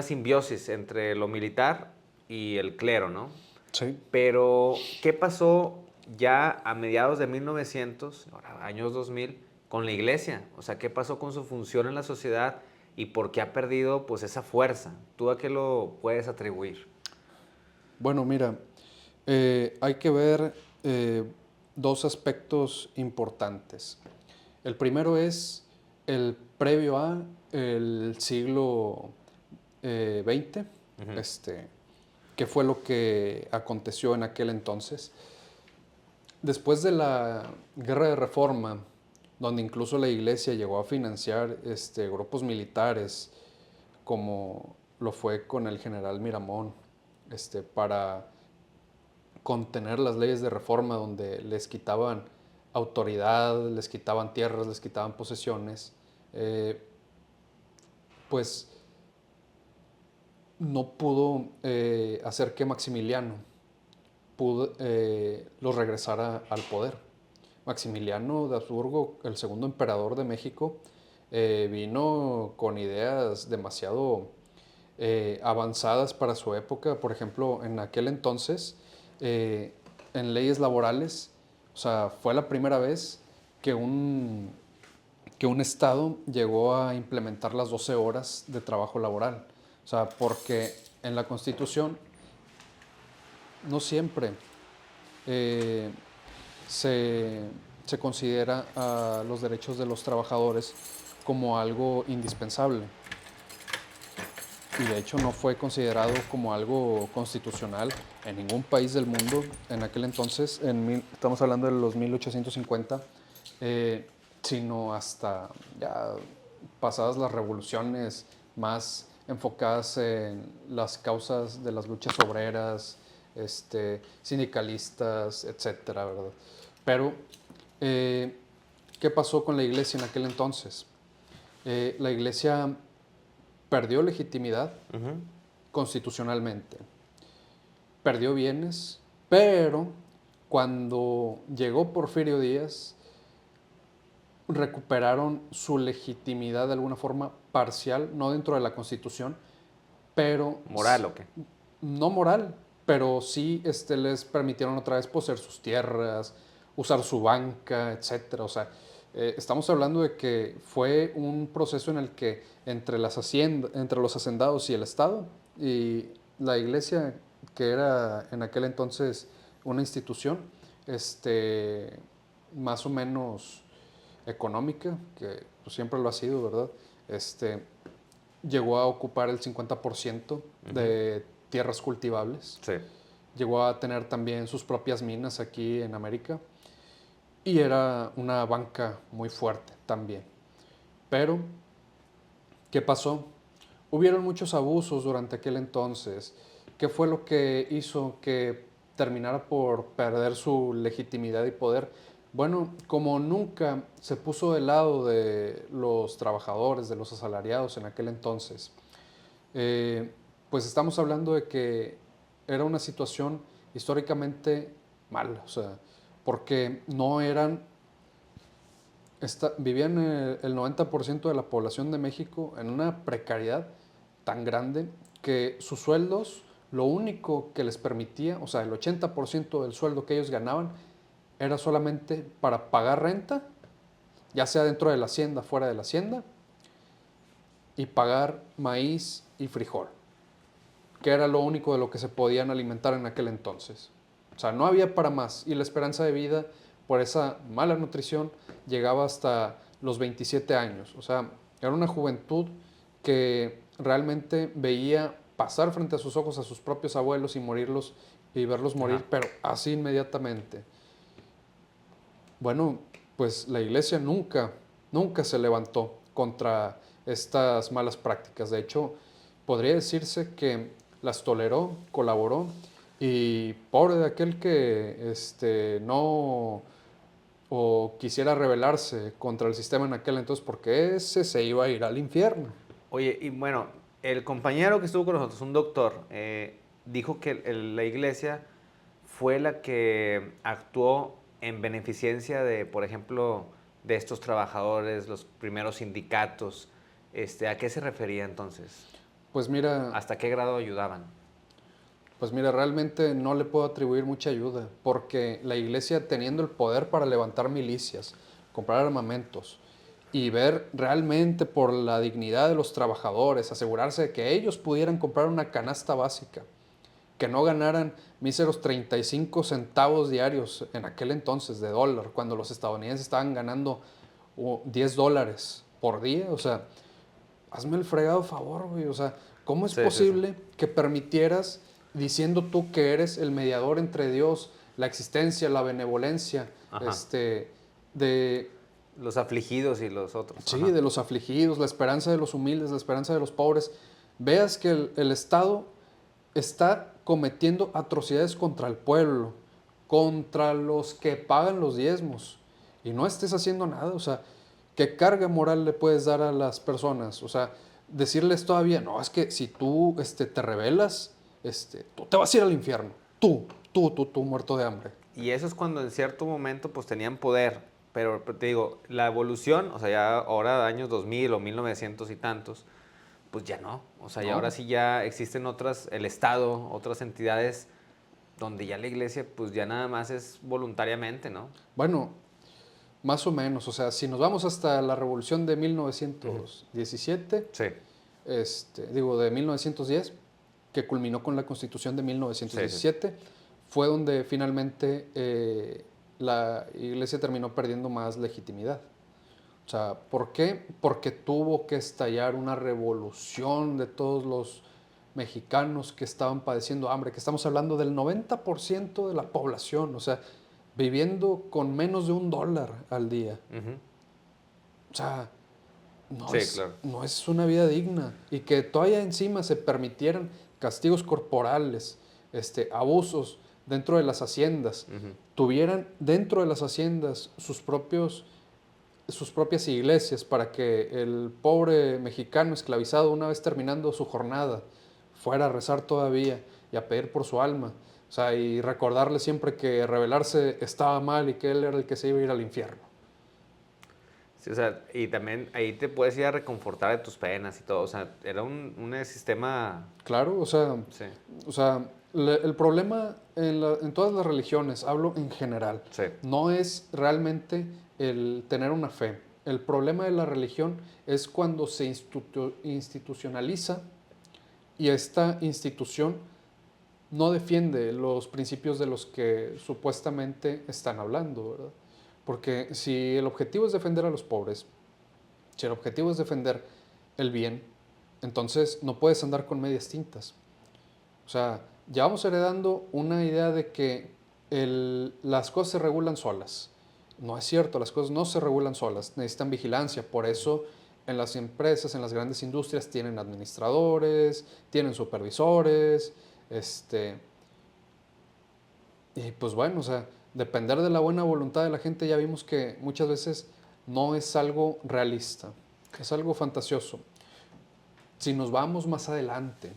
simbiosis entre lo militar y el clero, ¿no? sí. Pero, ¿qué pasó ya a mediados de 1900, ahora, años 2000, con la iglesia? O sea, ¿qué pasó con su función en la sociedad? y por qué ha perdido pues esa fuerza. ¿Tú a qué lo puedes atribuir? Bueno, mira, hay que ver dos aspectos importantes. El primero es el previo a el siglo XX, Ujú. qué fue lo que aconteció en aquel entonces. Después de la Guerra de Reforma, donde incluso la Iglesia llegó a financiar grupos militares, como lo fue con el general Miramón, para contener las leyes de reforma, donde les quitaban autoridad, les quitaban tierras, les quitaban posesiones, eh, pues no pudo hacer que Maximiliano los regresara al poder. Maximiliano de Habsburgo, el segundo emperador de México, vino con ideas demasiado avanzadas para su época. Por ejemplo, en aquel entonces, eh, en leyes laborales, o sea, fue la primera vez que que un estado llegó a implementar las 12 horas de trabajo laboral. O sea, porque en la Constitución no siempre eh, se, se considera a los derechos de los trabajadores como algo indispensable. Y de hecho no fue considerado como algo constitucional en ningún país del mundo en aquel entonces, estamos hablando de los 1850, eh, sino hasta ya pasadas las revoluciones más enfocadas en las causas de las luchas obreras, sindicalistas, etcétera, ¿verdad? Pero, eh, ¿qué pasó con la iglesia en aquel entonces? La iglesia perdió legitimidad Ujú. constitucionalmente, perdió bienes, pero cuando llegó Porfirio Díaz, recuperaron su legitimidad de alguna forma parcial, no dentro de la Constitución, pero ¿Moral o qué? no moral, pero sí les permitieron otra vez poseer sus tierras, usar su banca, etcétera. O sea, estamos hablando de que fue un proceso en el que entre los hacendados y el Estado y la iglesia, que era en aquel entonces una institución, más o menos económica, que pues, siempre lo ha sido, ¿verdad? Llegó a ocupar el 50% Ujú. de tierras cultivables. Sí. Llegó a tener también sus propias minas aquí en América y era una banca muy fuerte también. Pero, ¿qué pasó? Hubieron muchos abusos durante aquel entonces. ¿Qué fue lo que hizo que terminara por perder su legitimidad y poder? Bueno, como nunca se puso del lado de los trabajadores, de los asalariados en aquel entonces, eh, pues estamos hablando de que era una situación históricamente mala, o sea, porque no eran, vivían el 90% de la población de México en una precariedad tan grande que sus sueldos, lo único que les permitía, o sea, el 80% del sueldo que ellos ganaban era solamente para pagar renta, ya sea dentro de la hacienda, fuera de la hacienda, y pagar maíz y frijol, que era lo único de lo que se podían alimentar en aquel entonces. O sea, no había para más y la esperanza de vida por esa mala nutrición llegaba hasta los 27 años. O sea, era una juventud que realmente veía pasar frente a sus ojos a sus propios abuelos y verlos Ajá. morir, pero así inmediatamente. Bueno, pues la iglesia nunca se levantó contra estas malas prácticas. De hecho, podría decirse que las toleró, colaboró y pobre de aquel que no o quisiera rebelarse contra el sistema en aquel entonces, porque ese se iba a ir al infierno. Oye, y bueno, el compañero que estuvo con nosotros, un doctor, dijo que la iglesia fue la que actuó en beneficencia de, por ejemplo, de estos trabajadores, los primeros sindicatos. ¿A qué se refería entonces? Pues mira, ¿Hasta qué grado ayudaban? Pues mira, realmente no le puedo atribuir mucha ayuda, porque la iglesia teniendo el poder para levantar milicias, comprar armamentos y ver realmente por la dignidad de los trabajadores, asegurarse de que ellos pudieran comprar una canasta básica, que no ganaran míseros 35 centavos diarios en aquel entonces de dólar, cuando los estadounidenses estaban ganando $10 por día. O sea, hazme el fregado favor, güey. O sea, ¿cómo es Sí, sí, sí. posible que permitieras, diciendo tú que eres el mediador entre Dios, la existencia, la benevolencia, Ajá. de, Los afligidos y los otros. sí, Ajá. de los afligidos, la esperanza de los humildes, la esperanza de los pobres, veas que el Estado está cometiendo atrocidades contra el pueblo, contra los que pagan los diezmos, y no estés haciendo nada? O sea, ¿qué carga moral le puedes dar a las personas? O sea, decirles todavía, no, es que si tú te rebelas, tú te vas a ir al infierno. Tú, muerto de hambre. Y eso es cuando en cierto momento pues tenían poder, pero te digo, la evolución, o sea, ya ahora años 2000 o 1900 y tantos, pues ya no, o sea, y ahora No, sí ya existen otras, el Estado, otras entidades donde ya la iglesia pues ya nada más es voluntariamente, ¿no? bueno, más o menos. O sea, si nos vamos hasta la revolución de Ujú. 1917, Sí, de 1910, que culminó con la Constitución de sí, sí. 1917, fue donde finalmente la iglesia terminó perdiendo más legitimidad. O sea, ¿por qué? Porque tuvo que estallar una revolución de todos los mexicanos que estaban padeciendo hambre, que estamos hablando del 90% de la población, o sea, viviendo con menos de $1 al día. Ujú. O sea, Sí, claro. no es una vida digna. Y que todavía encima se permitieran castigos corporales, abusos dentro de las haciendas, Ujú. tuvieran dentro de las haciendas sus propias iglesias para que el pobre mexicano esclavizado, una vez terminando su jornada, fuera a rezar todavía y a pedir por su alma. O sea, y recordarle siempre que rebelarse estaba mal y que él era el que se iba a ir al infierno. Sí, o sea, y también ahí te puedes ir a reconfortar de tus penas y todo, o sea, era un sistema, Claro, sí, o sea, el problema en todas las religiones, hablo en general, sí. no es realmente el tener una fe. El problema de la religión es cuando se institucionaliza y esta institución no defiende los principios de los que supuestamente están hablando, ¿verdad? Porque si el objetivo es defender a los pobres, si el objetivo es defender el bien, entonces no puedes andar con medias tintas. O sea, ya vamos heredando una idea de que las cosas se regulan solas. No es cierto, las cosas no se regulan solas, necesitan vigilancia. Por eso en las empresas, en las grandes industrias, tienen administradores, tienen supervisores, y pues bueno, o sea, depender de la buena voluntad de la gente ya vimos que muchas veces no es algo realista, es algo fantasioso. Si nos vamos más adelante,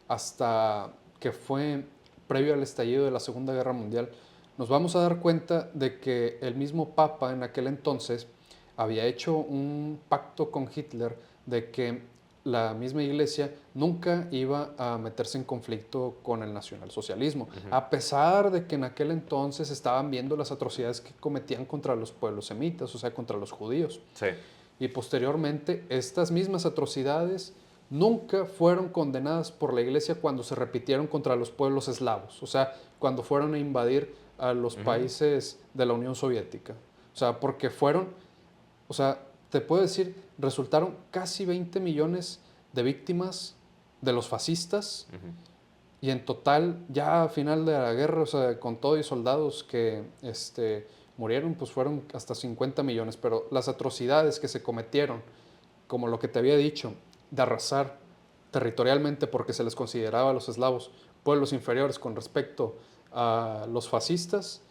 hasta que fue previo al estallido de la Segunda Guerra Mundial, nos vamos a dar cuenta de que el mismo Papa en aquel entonces había hecho un pacto con Hitler de que la misma iglesia nunca iba a meterse en conflicto con el nacionalsocialismo, Ujú. a pesar de que en aquel entonces estaban viendo las atrocidades que cometían contra los pueblos semitas, o sea, contra los judíos. Sí, Y posteriormente, estas mismas atrocidades nunca fueron condenadas por la iglesia cuando se repitieron contra los pueblos eslavos, o sea, cuando fueron a invadir a los ujú. países de la Unión Soviética. O sea, porque fueron, o sea, te puedo decir, resultaron casi 20 millones de víctimas de los fascistas Ujú. y en total, ya a final de la guerra, o sea, con todo y soldados que murieron, pues fueron hasta 50 millones. Pero las atrocidades que se cometieron, como lo que te había dicho, de arrasar territorialmente porque se les consideraba a los eslavos pueblos inferiores con respecto a los fascistas,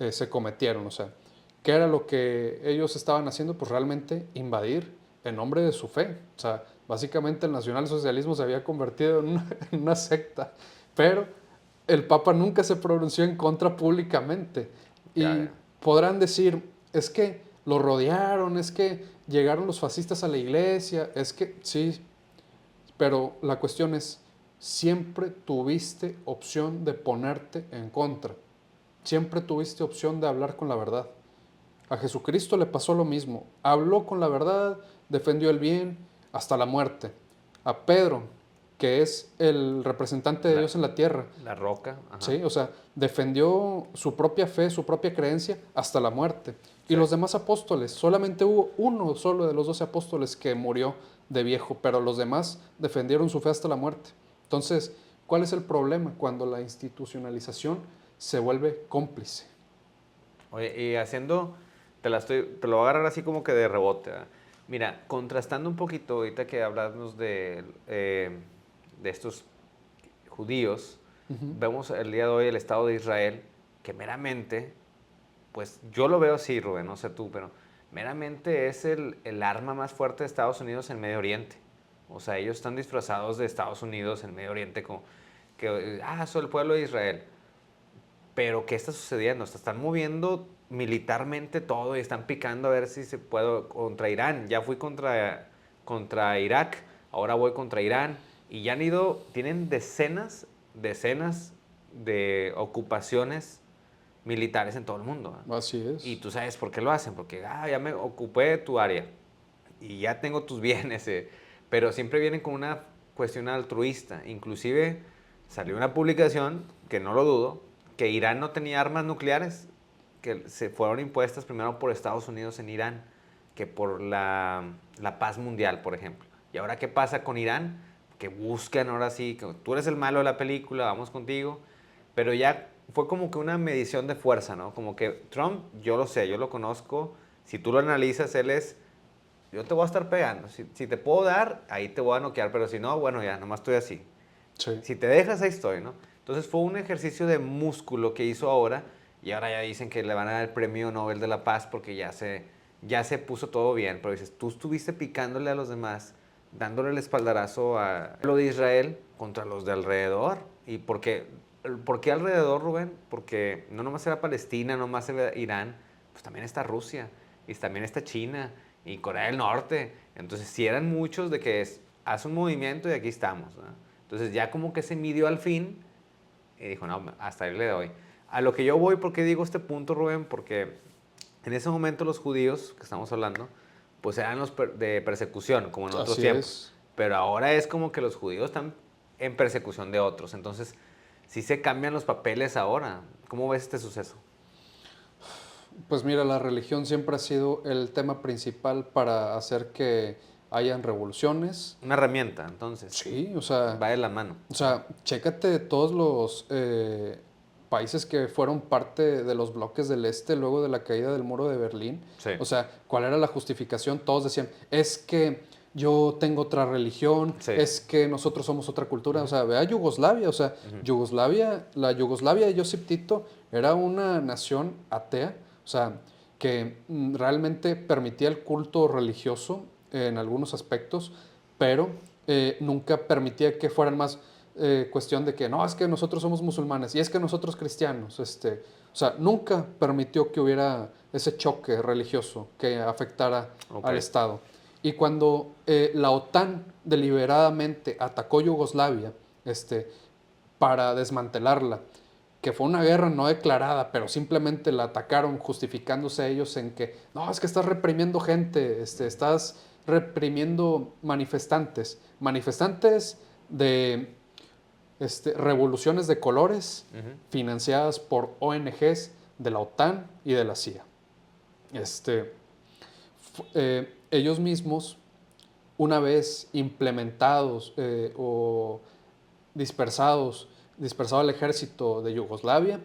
se cometieron. O sea, ¿qué era lo que ellos estaban haciendo? Pues realmente invadir en nombre de su fe. O sea, básicamente el nacionalsocialismo se había convertido en una secta, pero el Papa nunca se pronunció en contra públicamente. Ya, Y ya. podrán decir, es que lo rodearon, es que llegaron los fascistas a la iglesia, es que sí, pero la cuestión es, siempre tuviste opción de ponerte en contra, siempre tuviste opción de hablar con la verdad. A Jesucristo le pasó lo mismo. Habló con la verdad, defendió el bien hasta la muerte. A Pedro, que es el representante de La, Dios en la tierra, la roca, ajá. ¿sí? O sea, defendió su propia fe, su propia creencia hasta la muerte. Y Sí. los demás apóstoles, solamente hubo uno solo de los 12 apóstoles que murió de viejo, pero los demás defendieron su fe hasta la muerte. Entonces, ¿cuál es el problema? Cuando la institucionalización se vuelve cómplice. Oye, y haciendo, te lo voy a agarrar así como que de rebote, ¿verdad? Mira, contrastando un poquito, ahorita que hablamos de estos judíos, Ujú. vemos el día de hoy el Estado de Israel, que meramente, pues yo lo veo así, Rubén, no sé tú, pero meramente es el arma más fuerte de Estados Unidos en Medio Oriente. O sea, ellos están disfrazados de Estados Unidos en Medio Oriente como que, soy el pueblo de Israel. Pero ¿qué está sucediendo? Se están moviendo militarmente todo y están picando a ver si se puede contra Irán. Ya fui contra Irak, ahora voy contra Irán. Y ya han ido, tienen decenas de ocupaciones militares en todo el mundo, ¿eh? Así Y es. tú sabes por qué lo hacen, porque ya me ocupé tu área y ya tengo tus bienes, pero siempre vienen con una cuestión altruista. Inclusive salió una publicación, que no lo dudo, que Irán no tenía armas nucleares, que se fueron impuestas primero por Estados Unidos en Irán, que por la paz mundial, por ejemplo. ¿Y ahora qué pasa con Irán? Que buscan ahora sí, que tú eres el malo de la película, vamos contigo, pero ya fue como que una medición de fuerza, ¿no? Como que Trump, yo lo sé, yo lo conozco, si tú lo analizas, él es, yo te voy a estar pegando, si te puedo dar, ahí te voy a noquear, pero si no, bueno, ya, nomás estoy así. Sí. Si te dejas, ahí estoy, ¿no? Entonces fue un ejercicio de músculo que hizo ahora y ahora ya dicen que le van a dar el premio Nobel de la Paz porque ya se puso todo bien. Pero dices, tú estuviste picándole a los demás, dándole el espaldarazo a lo de Israel contra los de alrededor. ¿Y por qué alrededor, Rubén? Porque no nomás era Palestina, no nomás era Irán, pues también está Rusia y también está China y Corea del Norte. Entonces, si eran muchos de que haz un movimiento y aquí estamos, ¿no? Entonces ya como que se midió al fin y dijo, no, hasta ahí le doy. A lo que yo voy, ¿por qué digo este punto, Rubén? Porque en ese momento los judíos, que estamos hablando, pues eran los de persecución, como en otros Así tiempos. es. Pero ahora es como que los judíos están en persecución de otros. Entonces, sí se cambian los papeles ahora. ¿Cómo ves este suceso? Pues mira, la religión siempre ha sido el tema principal para hacer que hayan revoluciones. Una herramienta, entonces, Sí, va de la mano. chécate todos los países que fueron parte de los bloques del este luego de la caída del muro de Berlín. Sí, O sea, ¿cuál era la justificación? Todos decían, es que yo tengo otra religión, sí. es que nosotros somos otra cultura. O sea, ve a Yugoslavia, o sea, Ujú. La Yugoslavia de Josip Tito era una nación atea, o sea, que realmente permitía el culto religioso en algunos aspectos, pero nunca permitía que fueran más cuestión de que no, es que nosotros somos musulmanes y es que nosotros cristianos. O sea, nunca permitió que hubiera ese choque religioso que afectara Ok. al Estado. Y cuando la OTAN deliberadamente atacó Yugoslavia para desmantelarla, que fue una guerra no declarada, pero simplemente la atacaron justificándose ellos en que, no, es que estás reprimiendo gente, estás reprimiendo manifestantes de revoluciones de colores Ujú. financiadas por ONGs de la OTAN y de la CIA. Ellos mismos, una vez implementados o dispersado el ejército de Yugoslavia,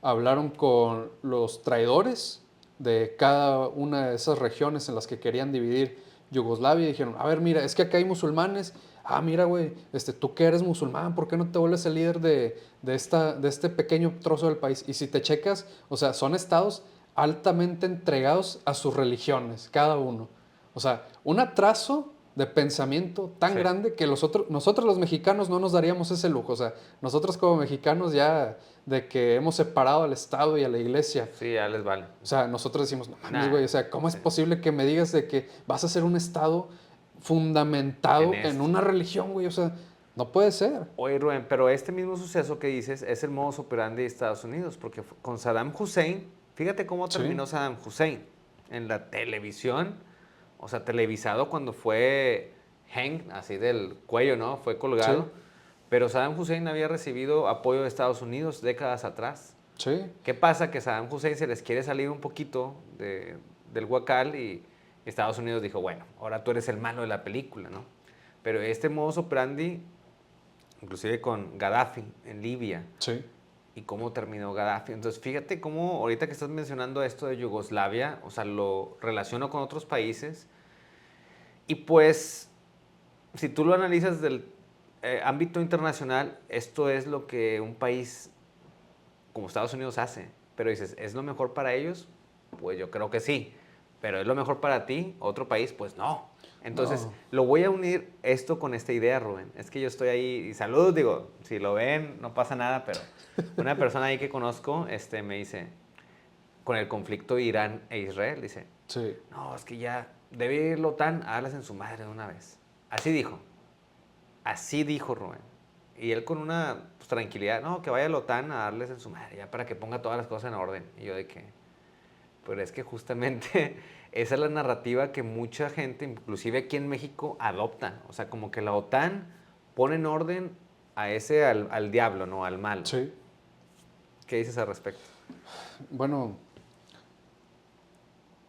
hablaron con los traidores de cada una de esas regiones en las que querían dividir Yugoslavia y dijeron, a ver, mira, es que acá hay musulmanes. Ah, mira, güey, tú que eres musulmán, ¿por qué no te vuelves el líder de este pequeño trozo del país? Y si te checas, o sea, son estados altamente entregados a sus religiones, cada uno. O sea, un atraso de pensamiento tan Sí. grande que nosotros los mexicanos no nos daríamos ese lujo. O sea, nosotros como mexicanos ya de que hemos separado al Estado y a la iglesia, Sí, ya les vale. o sea, nosotros decimos, no mames, Nah, güey, o sea, ¿cómo es sí. posible que me digas de que vas a ser un Estado En fundamentado en esto. una religión, güey? O sea, no puede ser. Oye, Rubén, pero este mismo suceso que dices es el modus operandi de Estados Unidos, porque con Saddam Hussein, fíjate cómo Sí, terminó Saddam Hussein. en la televisión, o sea, televisado cuando fue hang, así del cuello, ¿no? Fue colgado. Sí, Pero Saddam Hussein había recibido apoyo de Estados Unidos décadas atrás. sí. ¿Qué pasa? Que Saddam Hussein se les quiere salir un poquito del huacal y Estados Unidos dijo, bueno, ahora tú eres el malo de la película, ¿no? Pero este modus operandi, inclusive con Gaddafi en Libia, Sí, y cómo terminó Gaddafi. Entonces, fíjate cómo ahorita que estás mencionando esto de Yugoslavia, o sea, lo relaciono con otros países, y pues, si tú lo analizas del ámbito internacional, esto es lo que un país como Estados Unidos hace. Pero dices, ¿es lo mejor para ellos? Pues yo creo que sí. Pero ¿es lo mejor para ti? Otro país, pues no. Entonces, no. lo voy a unir esto con esta idea, Rubén. Es que yo estoy ahí, y saludos, digo, si lo ven, no pasa nada, pero una persona ahí que conozco me dice, con el conflicto Irán e Israel, dice, Sí, no, es que ya debe ir la OTAN a darles en su madre de una vez. Así dijo Rubén. Y él con una pues, tranquilidad, no, que vaya la OTAN a darles en su madre, ya para que ponga todas las cosas en orden. Y yo de que, pero es que justamente esa es la narrativa que mucha gente, inclusive aquí en México, adopta. O sea, como que la OTAN pone en orden a al diablo, ¿no? Al mal. sí. ¿Qué dices al respecto? Bueno,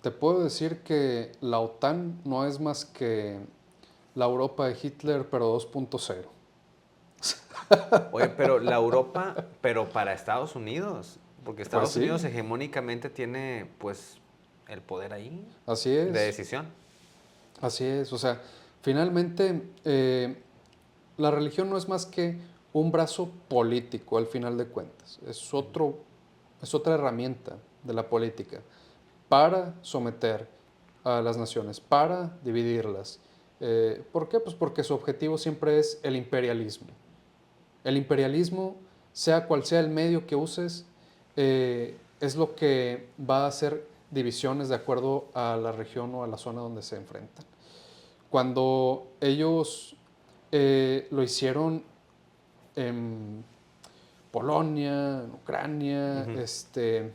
te puedo decir que la OTAN no es más que la Europa de Hitler, pero 2.0. Oye, pero la Europa, pero para Estados Unidos, porque Pues Estados sí, Unidos hegemónicamente tiene, pues, el poder ahí así de es, decisión. así es. O sea, finalmente la religión no es más que un brazo político al final de cuentas. Es otra herramienta de la política para someter a las naciones, para dividirlas. ¿Por qué? Pues porque su objetivo siempre es el imperialismo. El imperialismo, sea cual sea el medio que uses, es lo que va a hacer divisiones de acuerdo a la región o a la zona donde se enfrentan. Cuando ellos lo hicieron en Polonia, en Ucrania, Ujú.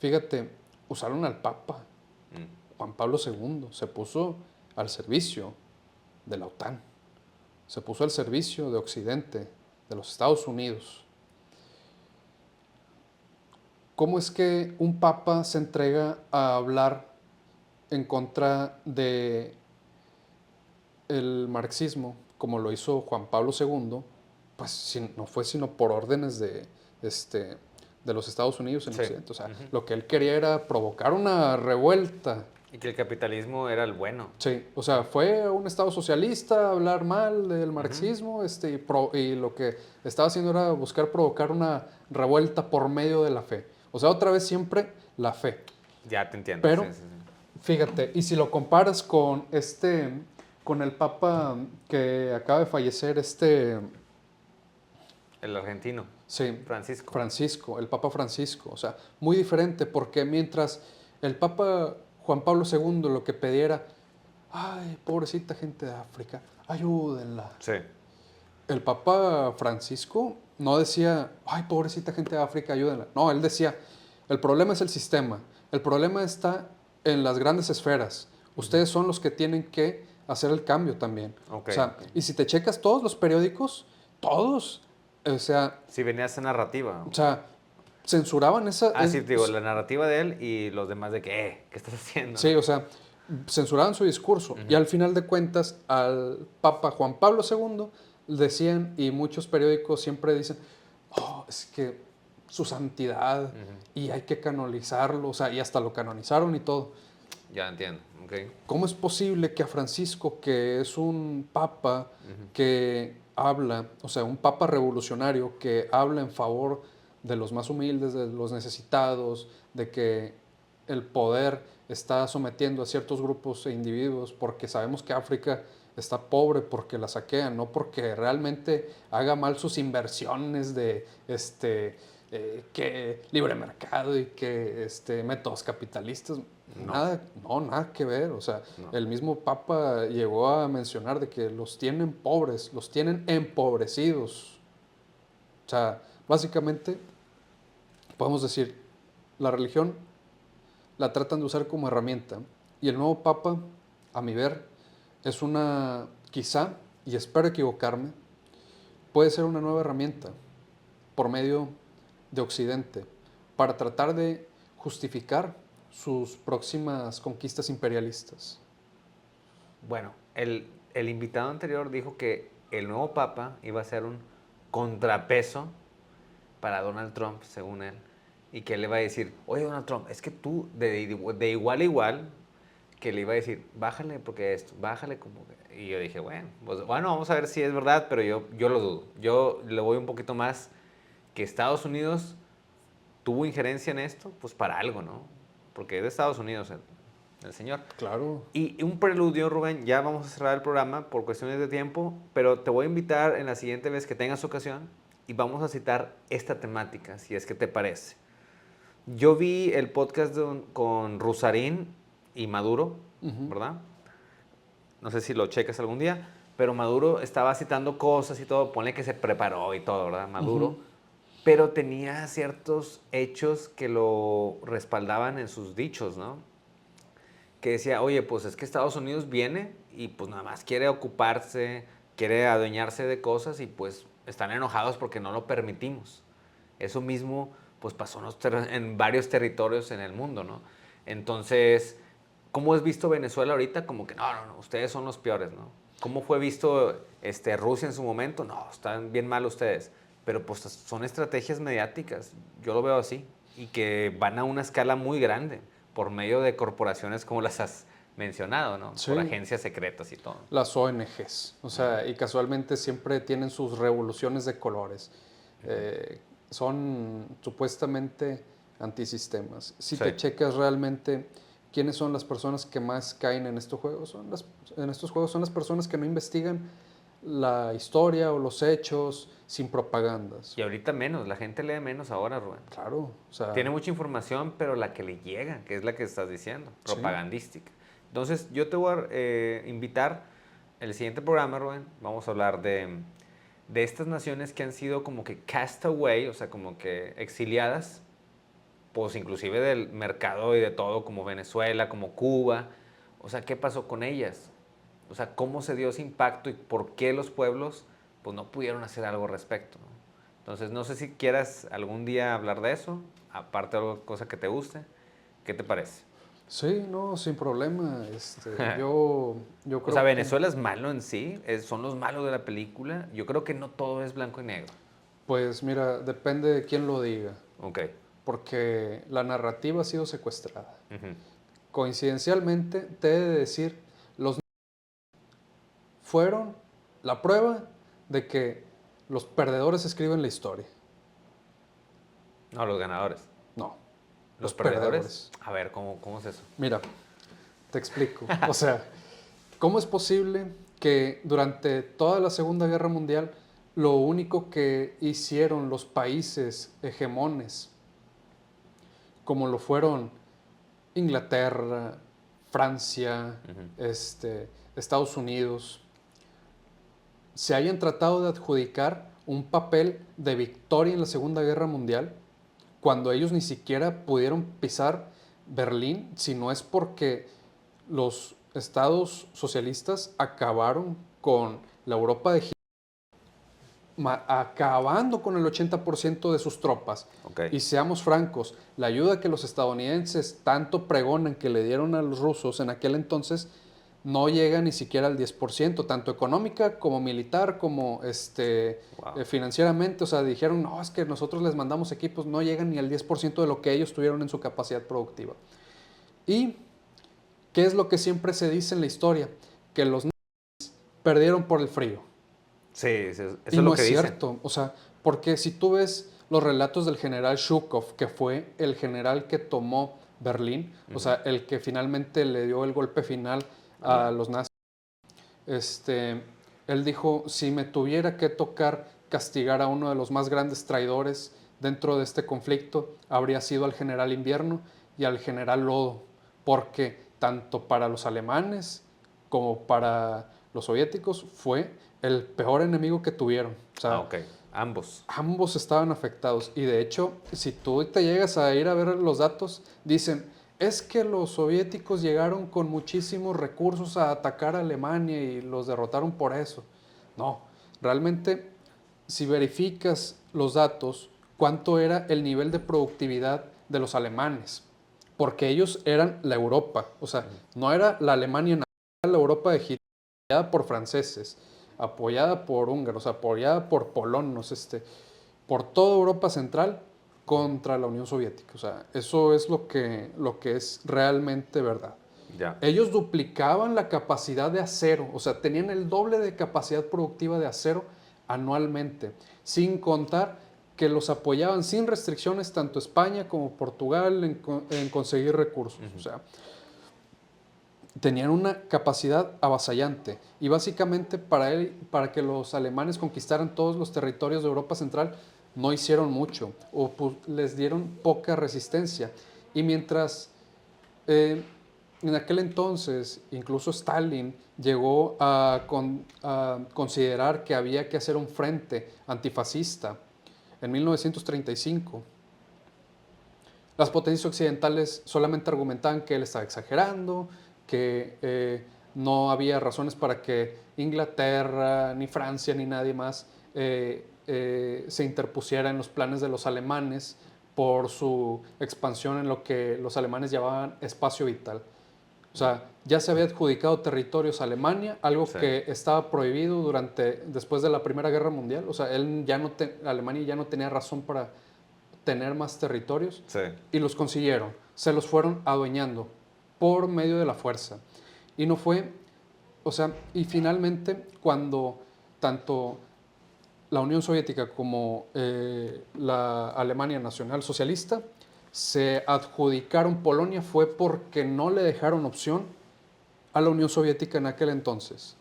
fíjate, usaron al Papa, Mm. Juan Pablo II, se puso al servicio de la OTAN, se puso al servicio de Occidente, de los Estados Unidos. ¿Cómo es que un papa se entrega a hablar en contra de el marxismo, como lo hizo Juan Pablo II? Pues no fue sino por órdenes de los Estados Unidos en Sí. Occidente. O sea, Ujú. lo que él quería era provocar una revuelta. Y que el capitalismo era el bueno. Sí, o sea, fue a un Estado socialista a hablar mal del Ujú. marxismo, y lo que estaba haciendo era buscar provocar una revuelta por medio de la fe. O sea, otra vez siempre la fe. Ya te entiendo, sí, Pero, sí, sí. fíjate, y si lo comparas con el Papa que acaba de fallecer, El argentino, sí, Francisco. Francisco, el Papa Francisco, o sea, muy diferente, porque mientras el Papa Juan Pablo II lo que pidiera, ay, pobrecita gente de África, ayúdenla. Sí. El Papa Francisco no decía, ay, pobrecita gente de África, ayúdenla. No, él decía, el problema es el sistema, el problema está en las grandes esferas. Ustedes son los que tienen que hacer el cambio también. Ok, O sea, ok. y si te checas todos los periódicos, todos, o sea, Sí, venía esa narrativa. o sea, censuraban esa... Ah, sí, te digo, la narrativa de él y los demás de que, ¿qué estás haciendo, sí, no? o sea, censuraban su discurso. Y Ujú. al final de cuentas, al Papa Juan Pablo II decían, y muchos periódicos siempre dicen, oh, es que su santidad, Ujú. y hay que canonizarlo, o sea, y hasta lo canonizaron y todo. Ya entiendo, ok. ¿Cómo es posible que a Francisco, que es un papa Ujú. que habla, o sea, un papa revolucionario que habla en favor de los más humildes, de los necesitados, de que el poder está sometiendo a ciertos grupos e individuos, porque sabemos que África está pobre porque la saquean, no porque realmente haga mal sus inversiones de que libre mercado y que métodos capitalistas? No, Nada, no, nada que ver. O sea, no. el mismo Papa llegó a mencionar de que los tienen pobres, los tienen empobrecidos. O sea, básicamente podemos decir, la religión la tratan de usar como herramienta. Y el nuevo Papa, a mi ver, es una, quizá, y espero equivocarme, puede ser una nueva herramienta por medio de Occidente para tratar de justificar sus próximas conquistas imperialistas. Bueno, el invitado anterior dijo que el nuevo papa iba a ser un contrapeso para Donald Trump, según él, y que él le iba a decir, oye Donald Trump, es que tú de igual a igual, que le iba a decir, bájale porque esto, bájale como que... Y yo dije, bueno, pues, bueno, vamos a ver si es verdad, pero yo lo dudo. Yo le voy un poquito más que Estados Unidos tuvo injerencia en esto, pues para algo, ¿no? Porque es de Estados Unidos el señor. Claro. Y un preludio, Rubén, ya vamos a cerrar el programa por cuestiones de tiempo, pero te voy a invitar en la siguiente vez que tengas ocasión y vamos a citar esta temática, si es que te parece. Yo vi el podcast con Rusarín y Maduro, ¿verdad? No sé si lo checas algún día, pero Maduro estaba citando cosas y todo, ponle que se preparó y todo, ¿verdad? Maduro, pero tenía ciertos hechos que lo respaldaban en sus dichos, ¿no? Que decía, oye, pues es que Estados Unidos viene y pues nada más quiere ocuparse, quiere adueñarse de cosas y pues están enojados porque no lo permitimos. Eso mismo pues pasó en varios territorios en el mundo, ¿no? Entonces, ¿cómo es visto Venezuela ahorita? Como que no, ustedes son los peores, ¿no? ¿Cómo fue visto Rusia en su momento? No, están bien mal ustedes. Pero pues son estrategias mediáticas, yo lo veo así, y que van a una escala muy grande por medio de corporaciones como las has mencionado, ¿no? Sí. Por agencias secretas y todo. Las ONGs, o sea, y casualmente siempre tienen sus revoluciones de colores. Son supuestamente antisistemas. Si Sí. te checas realmente quiénes son las personas que más caen en estos juegos, son las personas que no investigan la historia o los hechos sin propagandas. Y ahorita menos, la gente lee menos ahora, Rubén. Claro, o sea, Tiene mucha información, pero la que le llega, que es la que estás diciendo, Sí. propagandística. Entonces, yo te voy a invitar el siguiente programa, Rubén. Vamos a hablar de estas naciones que han sido como que cast away, o sea, como que exiliadas, pues inclusive del mercado y de todo, como Venezuela, como Cuba. O sea, ¿qué pasó con ellas? O sea, ¿cómo se dio ese impacto y por qué los pueblos pues no pudieron hacer algo al respecto, ¿no? Entonces, no sé si quieras algún día hablar de eso, aparte de alguna cosa que te guste. ¿Qué te parece? sí, no, sin problema. Yo creo O sea, que, Venezuela es malo en sí, son los malos de la película. Yo creo que no todo es blanco y negro. pues mira, depende de quién lo diga, Ok. porque la narrativa ha sido secuestrada. Ujú. Coincidencialmente, te he de decir, los fueron la prueba de que los perdedores escriben la historia. No, los ganadores. No, ¿Los perdedores? A ver, ¿cómo es eso? Mira, te explico. O sea, ¿cómo es posible que durante toda la Segunda Guerra Mundial lo único que hicieron los países hegemones, como lo fueron Inglaterra, Francia, Estados Unidos, se hayan tratado de adjudicar un papel de victoria en la Segunda Guerra Mundial cuando ellos ni siquiera pudieron pisar Berlín, si no es porque los estados socialistas acabaron con la Europa de Hitler, acabando con el 80% de sus tropas. Okay. Y seamos francos, la ayuda que los estadounidenses tanto pregonan que le dieron a los rusos en aquel entonces no llega ni siquiera al 10%, tanto económica como militar, como financieramente. O sea, dijeron, no, es que nosotros les mandamos equipos, no llegan ni al 10% de lo que ellos tuvieron en su capacidad productiva. ¿Y qué es lo que siempre se dice en la historia? Que los nazis perdieron por el frío. Sí, eso es y lo no que es dicen. cierto. O sea, porque si tú ves los relatos del general Zhukov, que fue el general que tomó Berlín, o sea, el que finalmente le dio el golpe final a los nazis, él dijo, si me tuviera que tocar castigar a uno de los más grandes traidores dentro de este conflicto, habría sido al general Invierno y al general Lodo, porque tanto para los alemanes como para los soviéticos fue el peor enemigo que tuvieron. O sea, ok. Ambos. Ambos estaban afectados. Y de hecho, si tú te llegas a ir a ver los datos, dicen, es que los soviéticos llegaron con muchísimos recursos a atacar a Alemania y los derrotaron por eso. No, realmente si verificas los datos, cuánto era el nivel de productividad de los alemanes, porque ellos eran la Europa, o sea, no era la Alemania, era la Europa de Hitler, apoyada por franceses, apoyada por húngaros, apoyada por polonos, por toda Europa Central contra la Unión Soviética. O sea, eso es lo que es realmente verdad. Ya. Ellos duplicaban la capacidad de acero, o sea, tenían el doble de capacidad productiva de acero anualmente, sin contar que los apoyaban sin restricciones tanto España como Portugal en conseguir recursos. O sea, tenían una capacidad avasallante y básicamente para que los alemanes conquistaran todos los territorios de Europa Central no hicieron mucho o les dieron poca resistencia. Y mientras en aquel entonces incluso Stalin llegó a considerar que había que hacer un frente antifascista en 1935, las potencias occidentales solamente argumentaban que él estaba exagerando, que no había razones para que Inglaterra, ni Francia, ni nadie más se interpusiera en los planes de los alemanes por su expansión en lo que los alemanes llamaban espacio vital. O sea, ya se había adjudicado territorios a Alemania, algo Sí. que estaba prohibido después de la Primera Guerra Mundial. O sea, Alemania ya no tenía razón para tener más territorios, Sí. y los consiguieron. Se los fueron adueñando por medio de la fuerza. Y no fue, o sea, y finalmente cuando tanto la Unión Soviética como la Alemania Nacional Socialista se adjudicaron Polonia fue porque no le dejaron opción a la Unión Soviética en aquel entonces.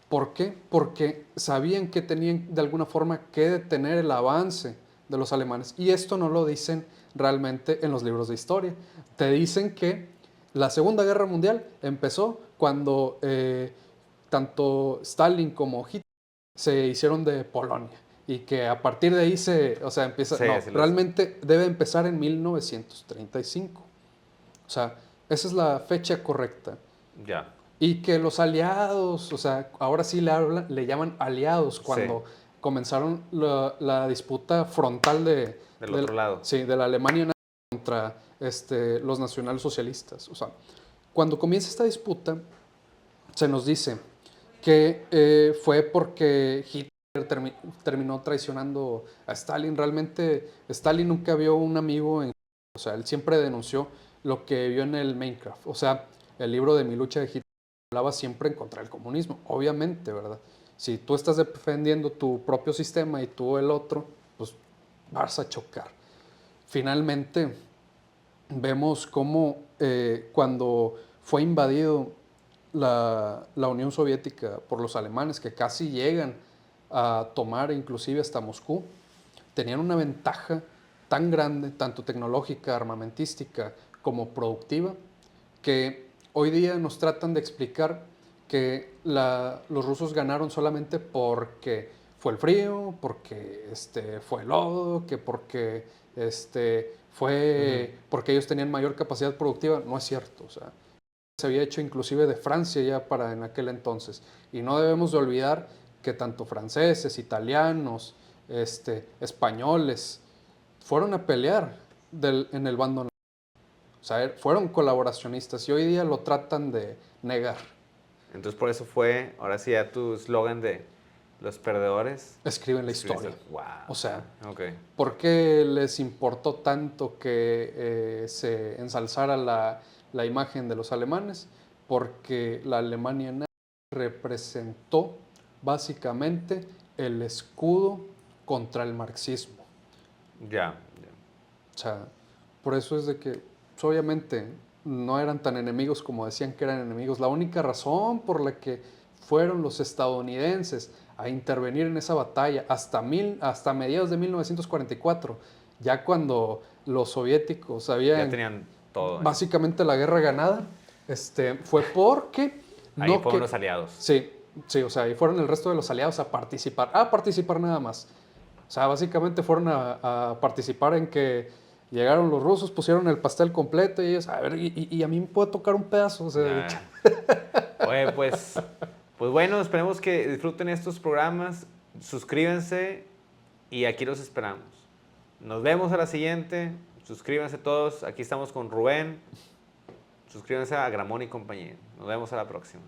¿Por qué? Porque sabían que tenían de alguna forma que detener el avance de los alemanes. Y esto no lo dicen realmente en los libros de historia. Te dicen que la Segunda Guerra Mundial empezó cuando tanto Stalin como Hitler se hicieron de Polonia. Y que a partir de ahí empieza... Sí, No, así lo realmente debe empezar en 1935. O sea, esa es la fecha correcta. Ya. Y que los aliados, o sea, ahora sí le llaman aliados cuando comenzaron la disputa frontal Del otro lado. sí, de la Alemania nazi contra los nacionalsocialistas. O sea, cuando comienza esta disputa, se nos dice que fue porque Hitler terminó traicionando a Stalin. Realmente Stalin nunca vio un amigo o sea, él siempre denunció lo que vio en el Minecraft. O sea, el libro de Mi lucha de Hitler hablaba siempre en contra del comunismo, obviamente, ¿verdad? Si tú estás defendiendo tu propio sistema y tú el otro, pues vas a chocar. Finalmente, vemos cómo cuando fue invadido la Unión Soviética por los alemanes, que casi llegan a tomar inclusive hasta Moscú, tenían una ventaja tan grande, tanto tecnológica, armamentística, como productiva, que hoy día nos tratan de explicar que los rusos ganaron solamente porque fue el frío, porque fue el lodo, que porque porque ellos tenían mayor capacidad productiva. No es cierto. O sea, se había hecho inclusive de Francia ya para en aquel entonces. Y no debemos de olvidar que tanto franceses, italianos, españoles, fueron a pelear en el bando nazi. O sea, fueron colaboracionistas y hoy día lo tratan de negar. Entonces por eso fue, ahora sí, ya tu eslogan de los perdedores. Escriben la historia. Wow. O sea, Okay. ¿por qué les importó tanto que se ensalzara la imagen de los alemanes? Porque la Alemania nazi representó básicamente el escudo contra el marxismo. Ya. O sea, por eso es de que, pues, obviamente, no eran tan enemigos como decían que eran enemigos. La única razón por la que fueron los estadounidenses a intervenir en esa batalla hasta mediados de 1944, ya cuando los soviéticos Ya habían tenían todo. básicamente la guerra ganada, fue porque Ahí fueron los aliados. Sí, sí, o sea, y fueron el resto de los aliados a participar nada más. O sea, básicamente fueron a participar en que Llegaron los rusos, pusieron el pastel completo y ellos, a ver, y a mí me puede tocar un pedazo. O sea, Oye, pues bueno, esperemos que disfruten estos programas. Suscríbanse y aquí los esperamos. Nos vemos a la siguiente. Suscríbanse todos. Aquí estamos con Rubén. Suscríbanse a Gramón y compañía. Nos vemos a la próxima.